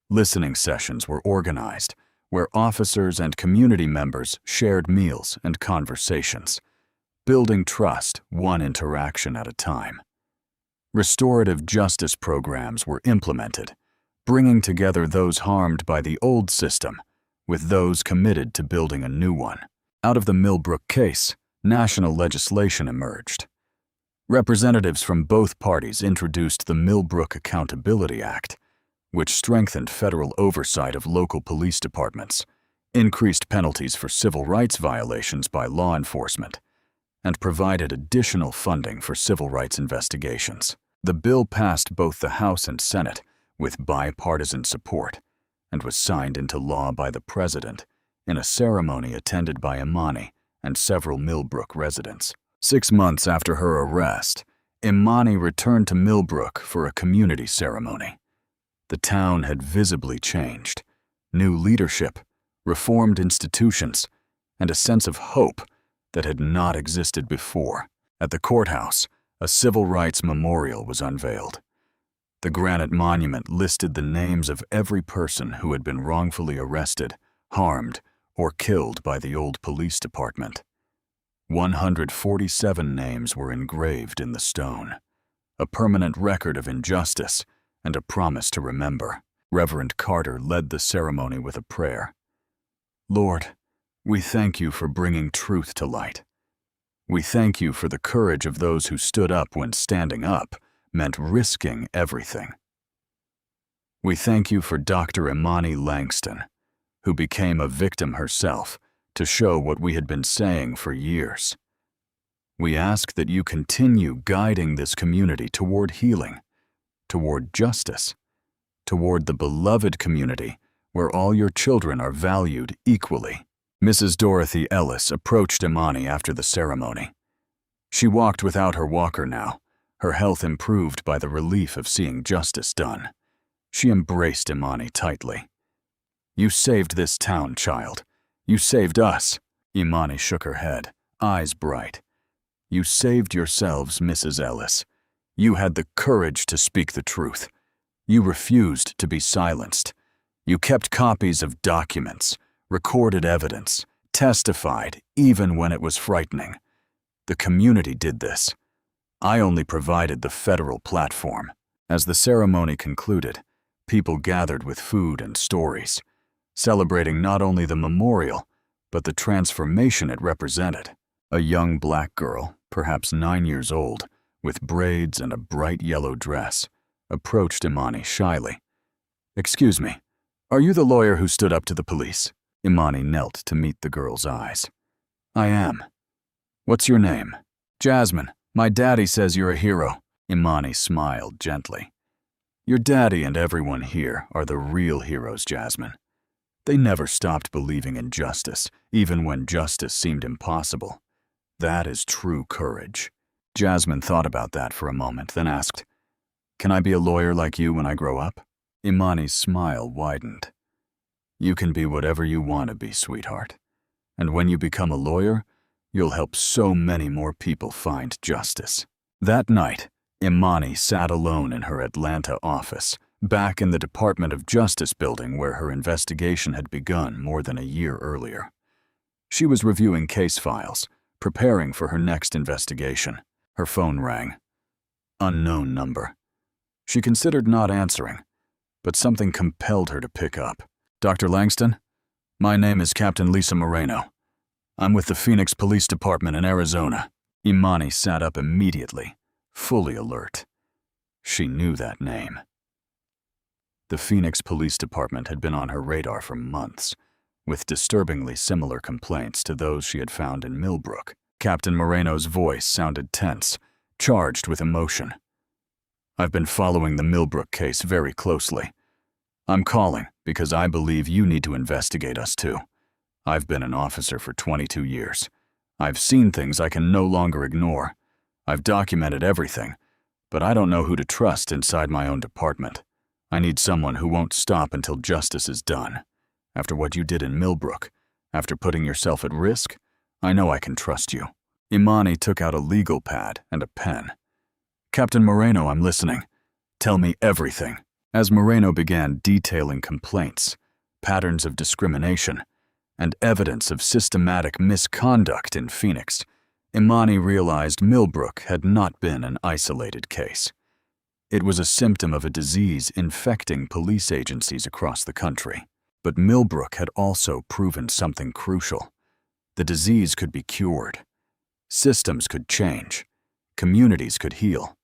Listening sessions were organized, where officers and community members shared meals and conversations, building trust one interaction at a time. Restorative justice programs were implemented, bringing together those harmed by the old system with those committed to building a new one. Out of the Millbrook case, national legislation emerged. Representatives from both parties introduced the Millbrook Accountability Act, which strengthened federal oversight of local police departments, increased penalties for civil rights violations by law enforcement, and provided additional funding for civil rights investigations. The bill passed both the House and Senate with bipartisan support and was signed into law by the President in a ceremony attended by Imani and several Millbrook residents. 6 months after her arrest, Imani returned to Millbrook for a community ceremony. The town had visibly changed. New leadership, reformed institutions, and a sense of hope that had not existed before. At the courthouse, a civil rights memorial was unveiled. The granite monument listed the names of every person who had been wrongfully arrested, harmed, or killed by the old police department. 147 names were engraved in the stone, a permanent record of injustice and a promise to remember. Reverend Carter led the ceremony with a prayer. Lord, we thank you for bringing truth to light. We thank you for the courage of those who stood up when standing up meant risking everything. We thank you for Dr. Imani Langston, who became a victim herself to show what we had been saying for years. We ask that you continue guiding this community toward healing, toward justice, toward the beloved community where all your children are valued equally. Mrs. Dorothy Ellis approached Imani after the ceremony. She walked without her walker now, her health improved by the relief of seeing justice done. She embraced Imani tightly. You saved this town, child. You saved us. Imani shook her head, eyes bright. You saved yourselves, Mrs. Ellis. You had the courage to speak the truth. You refused to be silenced. You kept copies of documents, recorded evidence, testified even when it was frightening. The community did this. I only provided the federal platform. As the ceremony concluded, people gathered with food and stories, celebrating not only the memorial, but the transformation it represented. A young black girl, perhaps 9 years old, with braids and a bright yellow dress, approached Imani shyly. Excuse me, are you the lawyer who stood up to the police? Imani knelt to meet the girl's eyes. I am. What's your name? Jasmine. My daddy says you're a hero. Imani smiled gently. Your daddy and everyone here are the real heroes, Jasmine. They never stopped believing in justice, even when justice seemed impossible. That is true courage. Jasmine thought about that for a moment, then asked, Can I be a lawyer like you when I grow up? Imani's smile widened. You can be whatever you want to be, sweetheart. And when you become a lawyer, you'll help so many more people find justice. That night, Imani sat alone in her Atlanta office, back in the Department of Justice building where her investigation had begun more than a year earlier. She was reviewing case files, preparing for her next investigation. Her phone rang. Unknown number. She considered not answering, but something compelled her to pick up. Dr. Langston? My name is Captain Lisa Moreno. I'm with the Phoenix Police Department in Arizona. Imani sat up immediately, fully alert. She knew that name. The Phoenix Police Department had been on her radar for months, with disturbingly similar complaints to those she had found in Millbrook. Captain Moreno's voice sounded tense, charged with emotion. I've been following the Millbrook case very closely. I'm calling because I believe you need to investigate us too. I've been an officer for 22 years. I've seen things I can no longer ignore. I've documented everything, but I don't know who to trust inside my own department. I need someone who won't stop until justice is done. After what you did in Millbrook, after putting yourself at risk, I know I can trust you. Imani took out a legal pad and a pen. Captain Moreno, I'm listening. Tell me everything. As Moreno began detailing complaints, patterns of discrimination, and evidence of systematic misconduct in Phoenix, Imani realized Millbrook had not been an isolated case. It was a symptom of a disease infecting police agencies across the country. But Millbrook had also proven something crucial. The disease could be cured. Systems could change. communities could heal.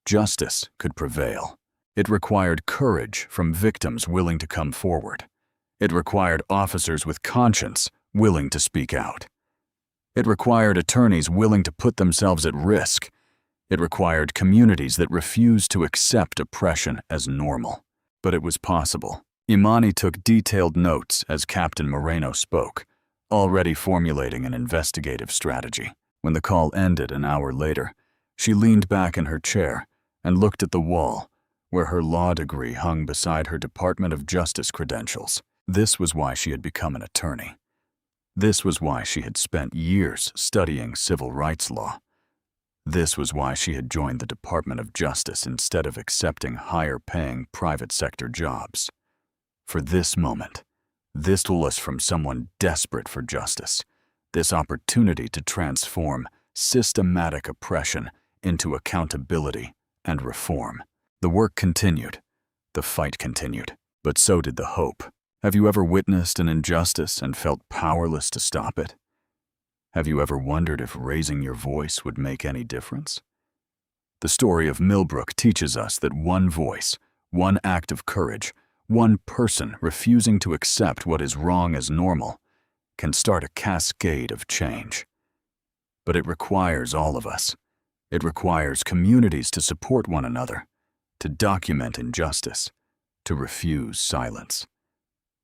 Justice could prevail. It required courage from victims willing to come forward. It required officers with conscience willing to speak out. It required attorneys willing to put themselves at risk. It required communities that refused to accept oppression as normal. But it was possible. Imani took detailed notes as Captain Moreno spoke, already formulating an investigative strategy. When the call ended an hour later, she leaned back in her chair and looked at the wall, where her law degree hung beside her Department of Justice credentials. This was why she had become an attorney. This was why she had spent years studying civil rights law. This was why she had joined the Department of Justice instead of accepting higher-paying private sector jobs. For this moment, this was from someone desperate for justice, this opportunity to transform systematic oppression into accountability and reform. The work continued. The fight continued. But so did the hope. Have you ever witnessed an injustice and felt powerless to stop it? Have you ever wondered if raising your voice would make any difference? The story of Millbrook teaches us that one voice, one act of courage, one person refusing to accept what is wrong as normal, can start a cascade of change. But it requires all of us. It requires communities to support one another, to document injustice, to refuse silence.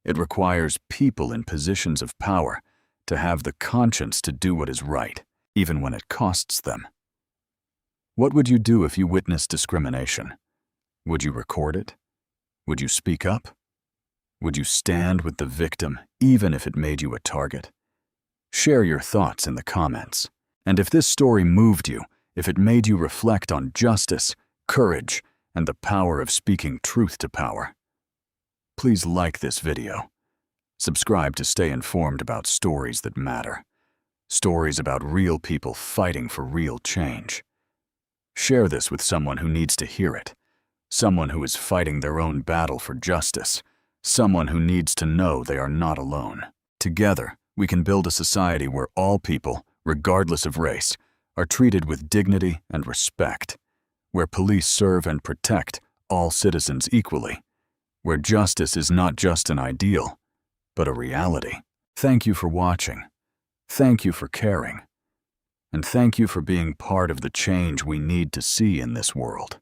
It requires people in positions of power to have the conscience to do what is right, even when it costs them. What would you do if you witnessed discrimination? Would you record it? Would you speak up? Would you stand with the victim, even if it made you a target? Share your thoughts in the comments. And if this story moved you, if it made you reflect on justice, courage, and the power of speaking truth to power, please like this video. Subscribe to stay informed about stories that matter. Stories about real people fighting for real change. Share this with someone who needs to hear it. Someone who is fighting their own battle for justice. Someone who needs to know they are not alone. Together, we can build a society where all people, regardless of race, are treated with dignity and respect. Where police serve and protect all citizens equally. Where justice is not just an ideal, but a reality. Thank you for watching. Thank you for caring. And thank you for being part of the change we need to see in this world.